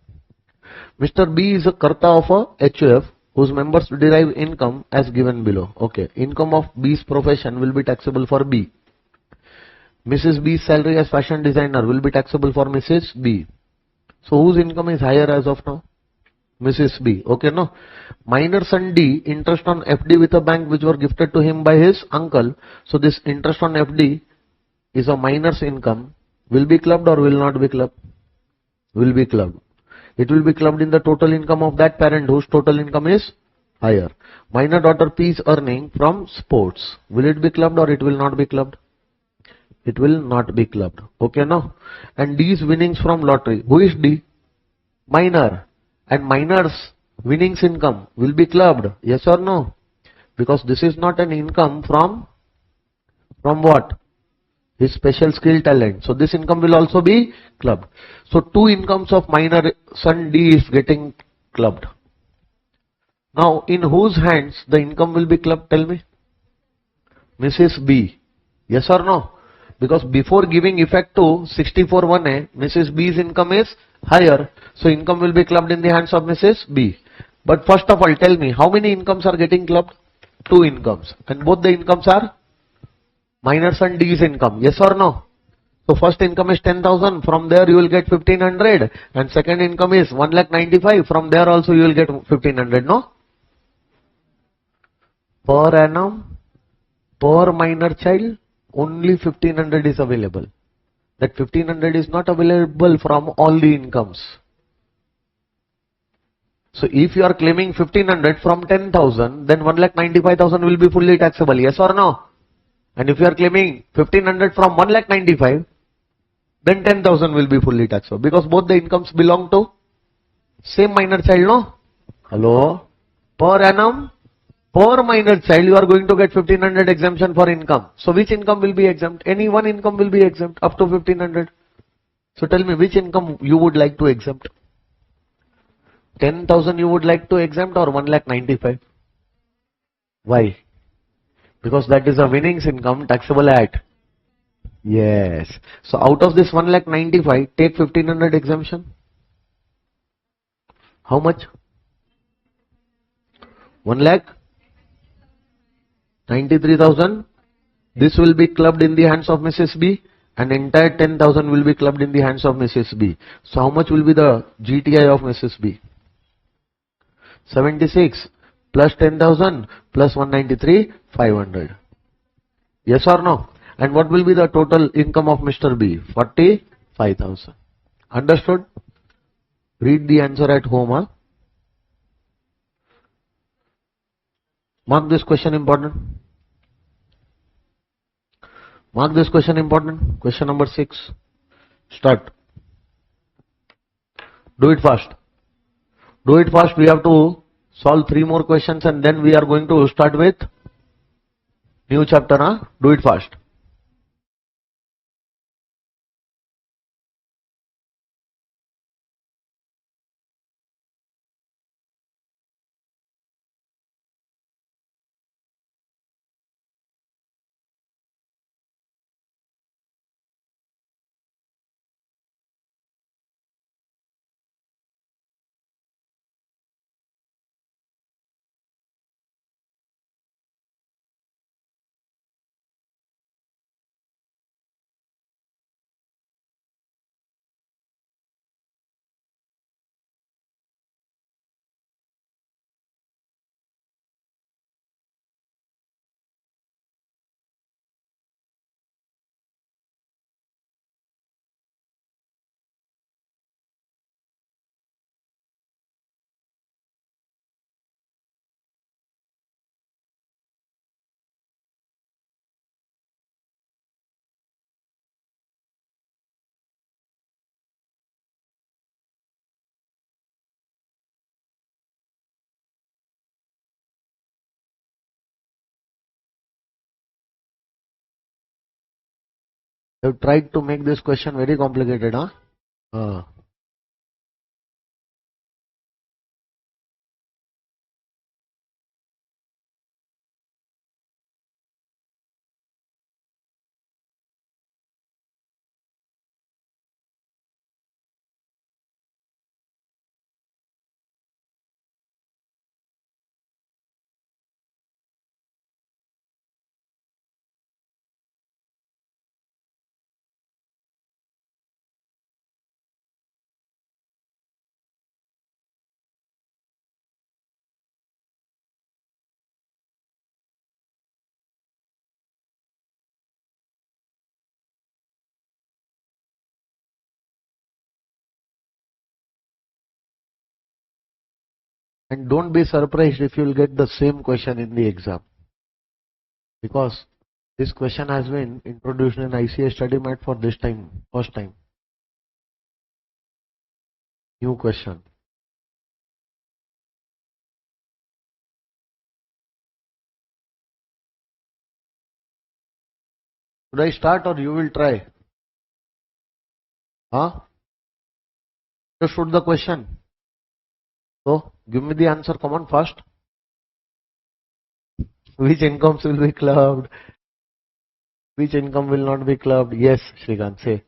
Speaker 1: Mr. B is a Karta of a HUF whose members derive income as given below. Okay. Income of B's profession will be taxable for B. Mrs. B's salary as fashion designer will be taxable for Mrs. B. So whose income is higher as of now? Mrs. B. Okay, no? Minor son D, interest on FD with a bank which were gifted to him by his uncle. So this interest on FD is a minor's income. Will be clubbed or will not be clubbed? Will be clubbed. It will be clubbed in the total income of that parent whose total income is higher. Minor daughter P is earning from sports. Will it be clubbed or it will not be clubbed? It will not be clubbed. Okay, no? And D's winnings from lottery. Who is D? Minor. And minor's winnings income will be clubbed. Yes or no? Because this is not an income from what? His special skill talent. So this income will also be clubbed. So two incomes of minor son D is getting clubbed. Now in whose hands the income will be clubbed? Tell me. Mrs. B. Yes or no? Because before giving effect to 64(1)(a), Mrs. B's income is higher. So income will be clubbed in the hands of Mrs. B. But first of all, tell me, how many incomes are getting clubbed? Two incomes. And both the incomes are minor son D's income. Yes or no? So first income is 10,000. From there you will get 1,500. And second income is 1,95,000. From there also you will get 1,500. No? Per annum, per minor child, only 1,500 is available. That 1,500 is not available from all the incomes. So if you are claiming 1,500 from 10,000, then 1,95,000 will be fully taxable. Yes or no? And if you are claiming 1,500 from 1,95,000, then 10,000 will be fully taxable. Because both the incomes belong to same minor child, no? Hello? Per annum, per minor child, you are going to get 1,500 exemption for income. So which income will be exempt? Any one income will be exempt up to 1,500. So tell me which income you would like to exempt? 10,000 you would like to exempt or 1,95,000? Why? Because that is a winnings income taxable at. Yes. So out of this 1,95,000, take 1,500 exemption. How much? 1,93,000. This will be clubbed in the hands of Mrs. B, and entire 10,000 will be clubbed in the hands of Mrs. B. So how much will be the GTI of Mrs. B? 76 plus 10,000 plus 193,500. Yes or no? And what will be the total income of Mr. B? 45,000. Understood? Read the answer at home. Huh? Mark this question important. Mark this question important. Question number 6. Start. Do it fast. Do it fast. We have to solve 3 more questions and then we are going to start with new chapter. Huh? Do it fast. You tried to make this question very complicated, huh? And don't be surprised if you will get the same question in the exam, because this question has been introduced in ICA study mat for this time, first time. New question. Should I start or you will try? Huh? Understood the question? So, give me the answer. Come on, fast. Which incomes will be clubbed? Which income will not be clubbed? Yes, Shrikant, say.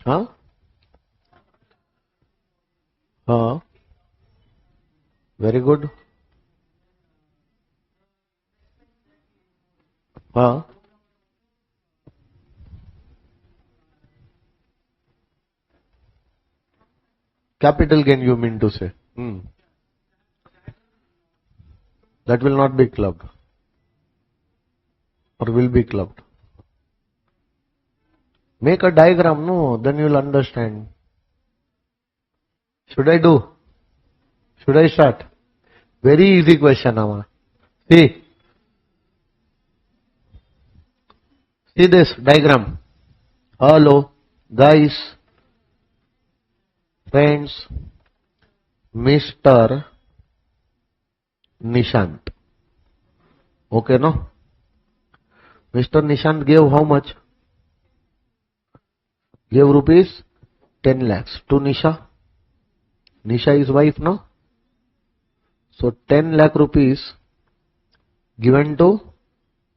Speaker 1: Huh? Huh? Very good. Huh? Capital gain you mean to say. That will not be clubbed. Or will be clubbed. Make a diagram, no, then you will understand. Should I do? Should I start? Very easy question, Ama. See this diagram. Hello, guys, friends, Mr. Nishant. Okay, no? Mr. Nishant gave how much? Gave rupees 10 lakhs to Nisha. Nisha is wife, no? So 10 lakh rupees given to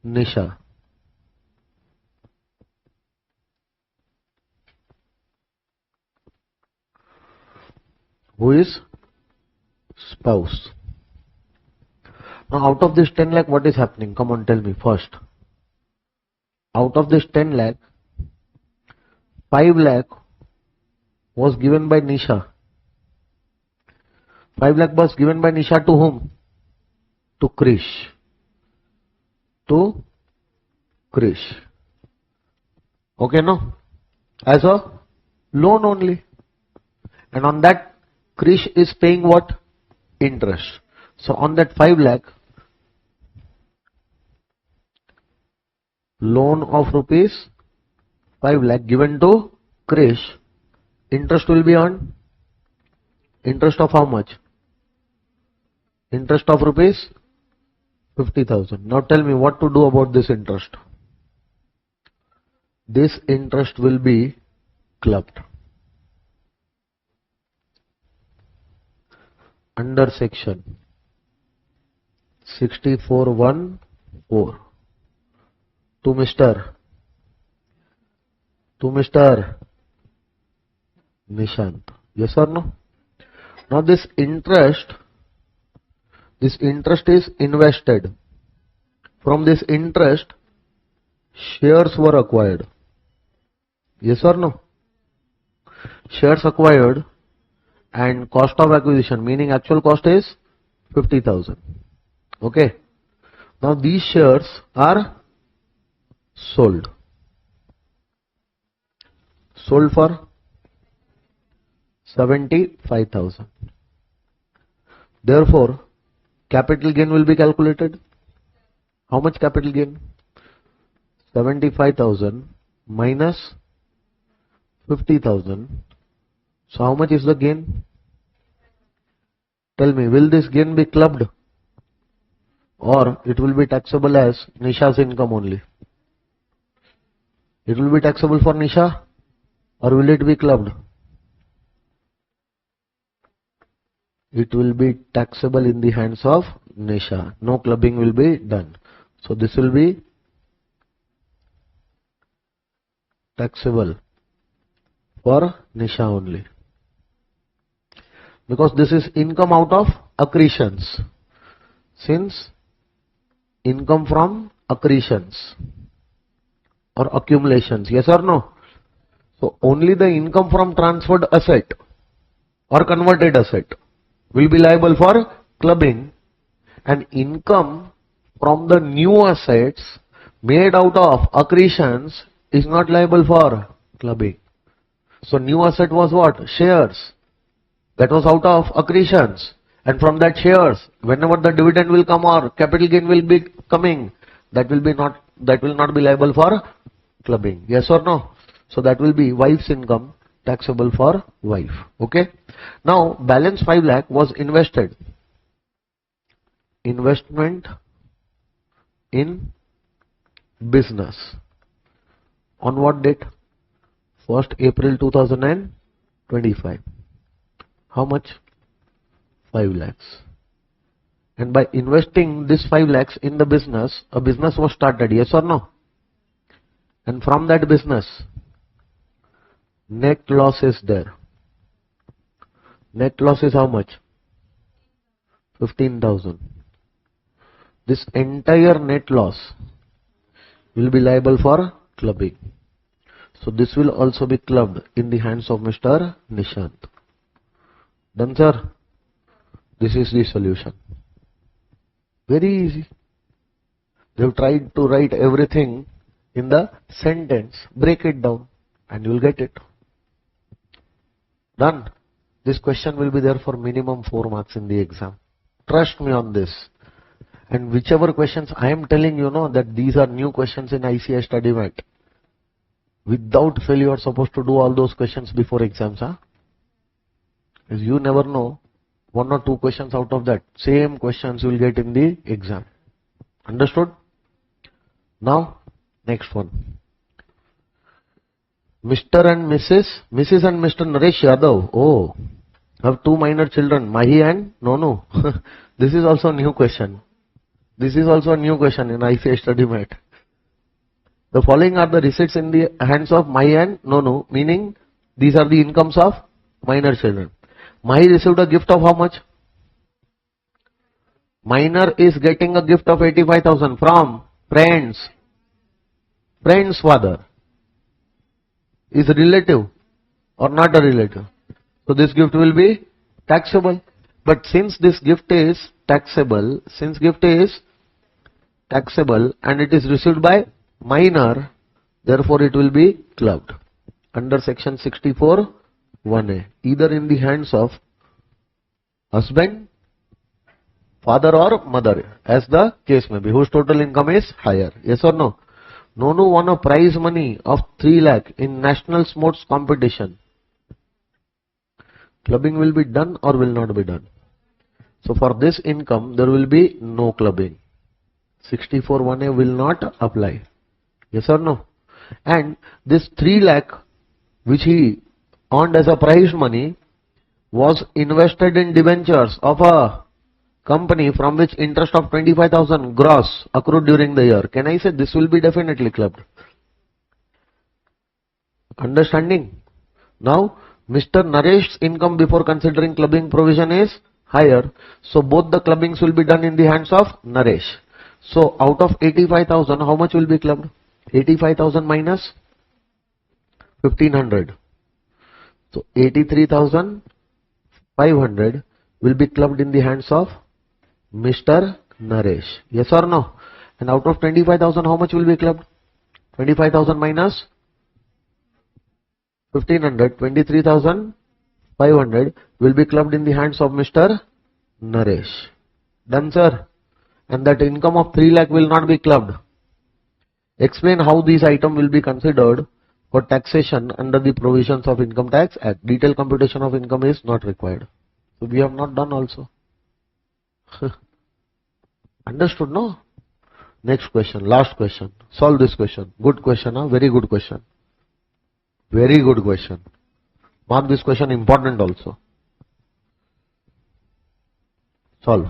Speaker 1: Nisha. Who is spouse. Now out of this 10 lakh, what is happening? Come on, tell me first. Out of this 10 lakh, 5 lakh was given by Nisha. 5 lakh was given by Nisha to whom? To Krish. To Krish. Okay, no? As a loan only. And on that, Krish is paying what? Interest. So on that 5 lakh, loan of rupees 5 lakh given to Krish, interest will be on. Interest of how much? Interest of rupees 50,000. Now tell me what to do about this interest. This interest will be clubbed under section 64(1)(4) to Mr. Nishant. Yes or no? Now this interest is invested. From this interest, shares were acquired. Yes or no? Shares acquired and cost of acquisition, meaning actual cost is 50,000. Okay. Now these shares are sold. Sold for 75,000. Therefore, capital gain will be calculated. How much capital gain? 75,000 minus 50,000. So how much is the gain? Tell me, will this gain be clubbed or it will be taxable as Nisha's income only? It will be taxable for Nisha, or will it be clubbed? It will be taxable in the hands of Nisha. No clubbing will be done. So this will be taxable for Nisha only. Because this is income out of accretions. Since income from accretions or accumulations, yes or no? So only the income from transferred asset or converted asset will be liable for clubbing, and income from the new assets made out of accretions is not liable for clubbing. So new asset was what? Shares. That was out of accretions. And from that shares, whenever the dividend will come or capital gain will be coming, that will not be liable for clubbing. Yes or no? So that will be wife's income, taxable for wife. Okay. Now balance 5 lakh was invested. Investment in business. On what date? 1st April 2025. How much? 5 lakhs. And by investing this 5 lakhs in the business, a business was started, yes or no? And from that business, net loss is there. Net loss is how much? 15,000. This entire net loss will be liable for clubbing. So this will also be clubbed in the hands of Mr. Nishant. Done, sir? This is the solution. Very easy. They've tried to write everything in the sentence. Break it down and you'll get it. Done. This question will be there for minimum 4 marks in the exam. Trust me on this. And whichever questions I am telling you, know that these are new questions in ICI study mat. Without fail, you are supposed to do all those questions before exams. Huh? Because you never know, 1 or 2 questions out of that same questions you will get in the exam. Understood? Now, next one. Mr. and Mrs. and Mr. Naresh Yadav. Oh, have 2 minor children, Mahi and Nonu. This is also a new question. This is also a new question in ICI study mat. The following are the receipts in the hands of Mahi and Nonu, meaning these are the incomes of minor children. Mahi received a gift of how much? Minor is getting a gift of 85,000 from friends. Friend's father. Is relative or not a relative? So this gift will be taxable. But since this gift is taxable, and it is received by minor, therefore it will be clubbed under section 64 1A, either in the hands of husband, father or mother, as the case may be, whose total income is higher. Yes or no? Nonu won a prize money of 3 lakh in national sports competition. Clubbing will be done or will not be done? So for this income, there will be no clubbing. 64 1A will not apply. Yes or no? And this 3 lakh which he earned as a prize money was invested in debentures of a company from which interest of 25,000 gross accrued during the year. Can I say this will be definitely clubbed? Understanding? Now, Mr. Naresh's income before considering clubbing provision is higher. So both the clubbings will be done in the hands of Naresh. So out of 85,000, how much will be clubbed? 85,000 minus 1,500. So 83,500 will be clubbed in the hands of Mr. Naresh. Yes or no? And out of 25,000, how much will be clubbed? 25,000 minus 1,500. 23,500 will be clubbed in the hands of Mr. Naresh. Done, sir? And that income of 3 lakh will not be clubbed. Explain how these items will be considered for taxation under the provisions of Income Tax Act. Detailed computation of income is not required. So we have not done also. Understood, no? Next question, last question. Solve this question. Good question, huh? Very good question. Very good question. Mark this question important also. Solve.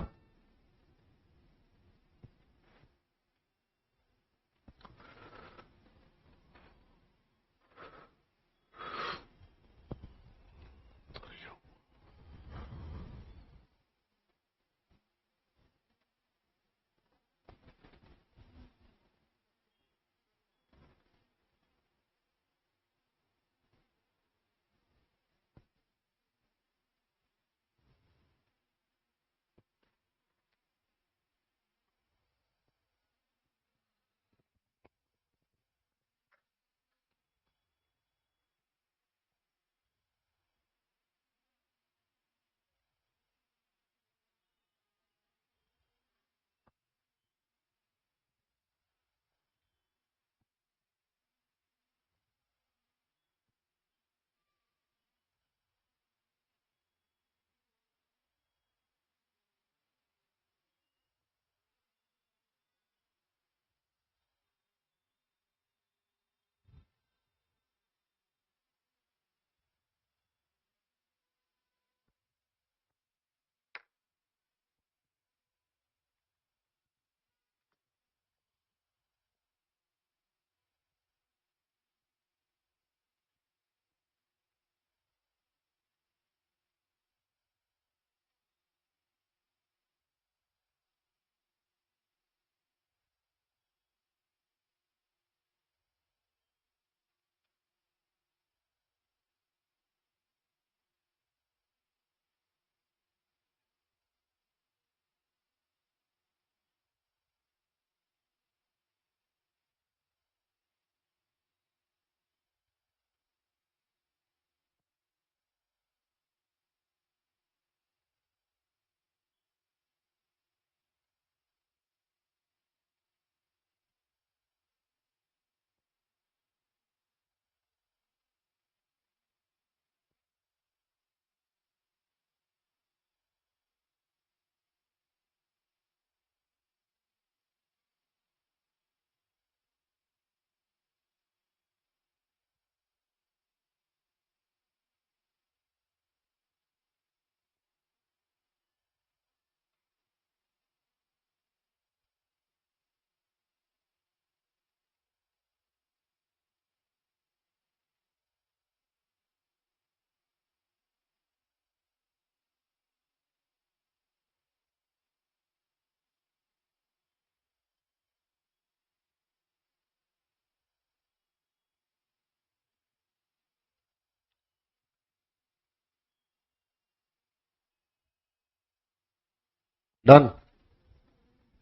Speaker 1: Done.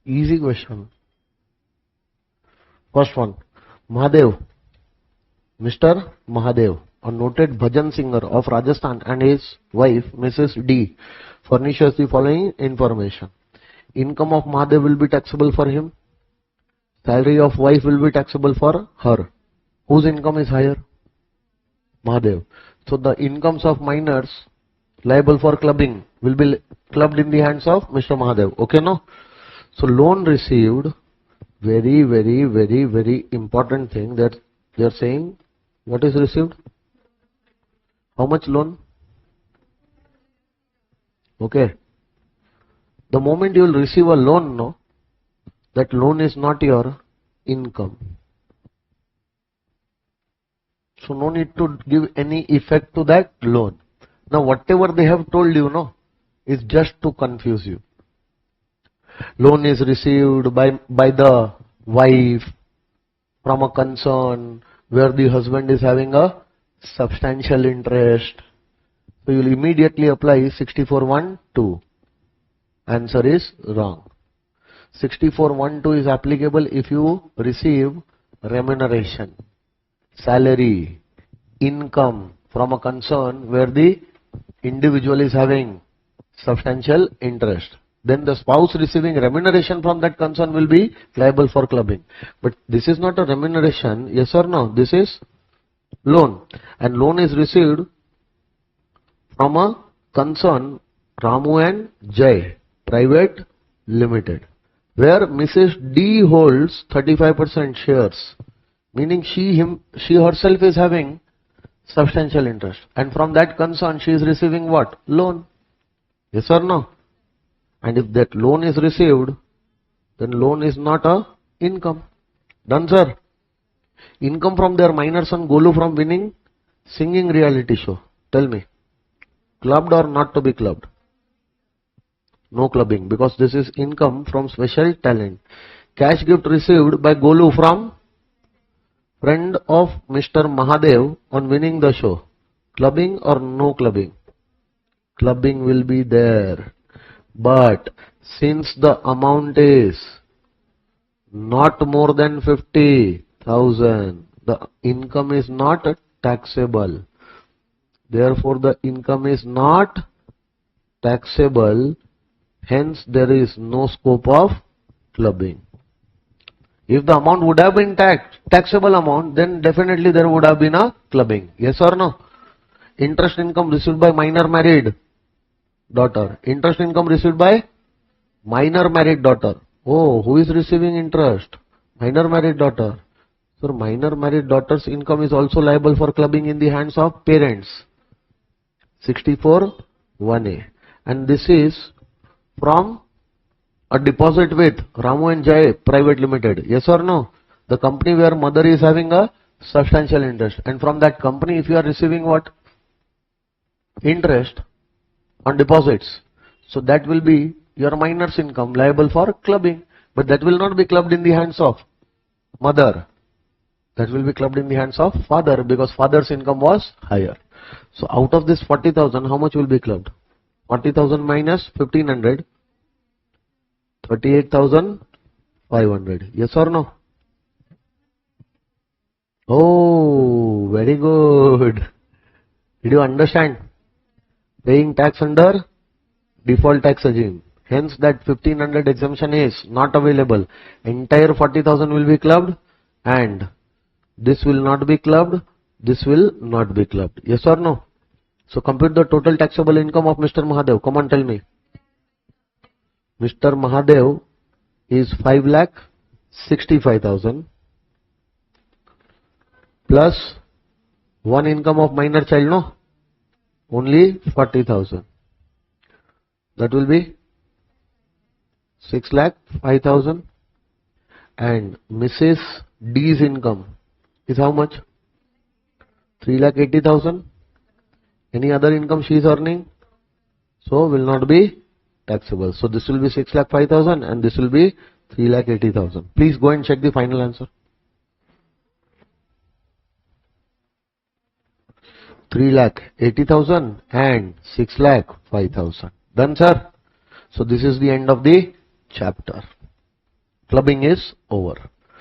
Speaker 1: Easy question. First one. Mahadev. Mr. Mahadev, a noted bhajan singer of Rajasthan, and his wife, Mrs. D, furnishes the following information. Income of Mahadev will be taxable for him. Salary of wife will be taxable for her. Whose income is higher? Mahadev. So the incomes of minors liable for clubbing will be clubbed in the hands of Mr. Mahadev. Okay, no? So loan received, very important thing that they are saying. What is received? How much loan? Okay. The moment you will receive a loan, no, that loan is not your income. So no need to give any effect to that loan. Now whatever they have told you, no, is just to confuse you. Loan is received by the wife from a concern where the husband is having a substantial interest. So you will immediately apply 64(1)(2). Answer is wrong. 64(1)(2) is applicable if you receive remuneration, salary, income from a concern where the individual is having substantial interest. Then the spouse receiving remuneration from that concern will be liable for clubbing. But this is not a remuneration, yes or no? This is loan. And loan is received from a concern Ramu and Jai Private Limited. where Mrs. D holds 35% shares, meaning she herself is having substantial interest, and from that concern she is receiving what? Loan. Yes or no? And if that loan is received, then loan is not a income. Done, sir? Income from their minor son Golu from winning singing reality show. Tell me, clubbed or not to be clubbed? No clubbing, because this is income from special talent. Cash gift received by Golu from friend of Mr. Mahadev on winning the show. Clubbing or no clubbing? Clubbing will be there. But since the amount is not more than 50,000, the income is not taxable. Therefore, the income is not taxable. Hence, there is no scope of clubbing. If the amount would have been taxable amount, then definitely there would have been a clubbing. Yes or no? Interest income received by minor married daughter. Interest income received by minor married daughter. Oh, who is receiving interest? Minor married daughter. So minor married daughter's income is also liable for clubbing in the hands of parents. 64 1A. And this is from a deposit with Ramu and Jai Private Limited. Yes or no? The company where mother is having a substantial interest. And from that company, if you are receiving what? Interest on deposits. So that will be your minor's income liable for clubbing. But that will not be clubbed in the hands of mother. That will be clubbed in the hands of father, because father's income was higher. So out of this 40,000, how much will be clubbed? 40,000 minus 1,500. 38,500. Yes or no? Oh, very good. Did you understand? Paying tax under default tax regime. Hence that 1,500 exemption is not available. Entire 40,000 will be clubbed, and this will not be clubbed. This will not be clubbed. Yes or no? So compute the total taxable income of Mr. Mahadev. Come on, tell me. Mr. Mahadev is 5,65,000 plus one income of minor child, no? Only 40,000. That will be 6,05,000. And Mrs. D's income is how much? 3,80,000. Any other income she is earning? So will not be taxable. So this will be 6,05,000 and this will be 3,80,000. Please go and check the final answer. 3,80,000 and 6,05,000. Done, sir? So this is the end of the chapter. Clubbing is over.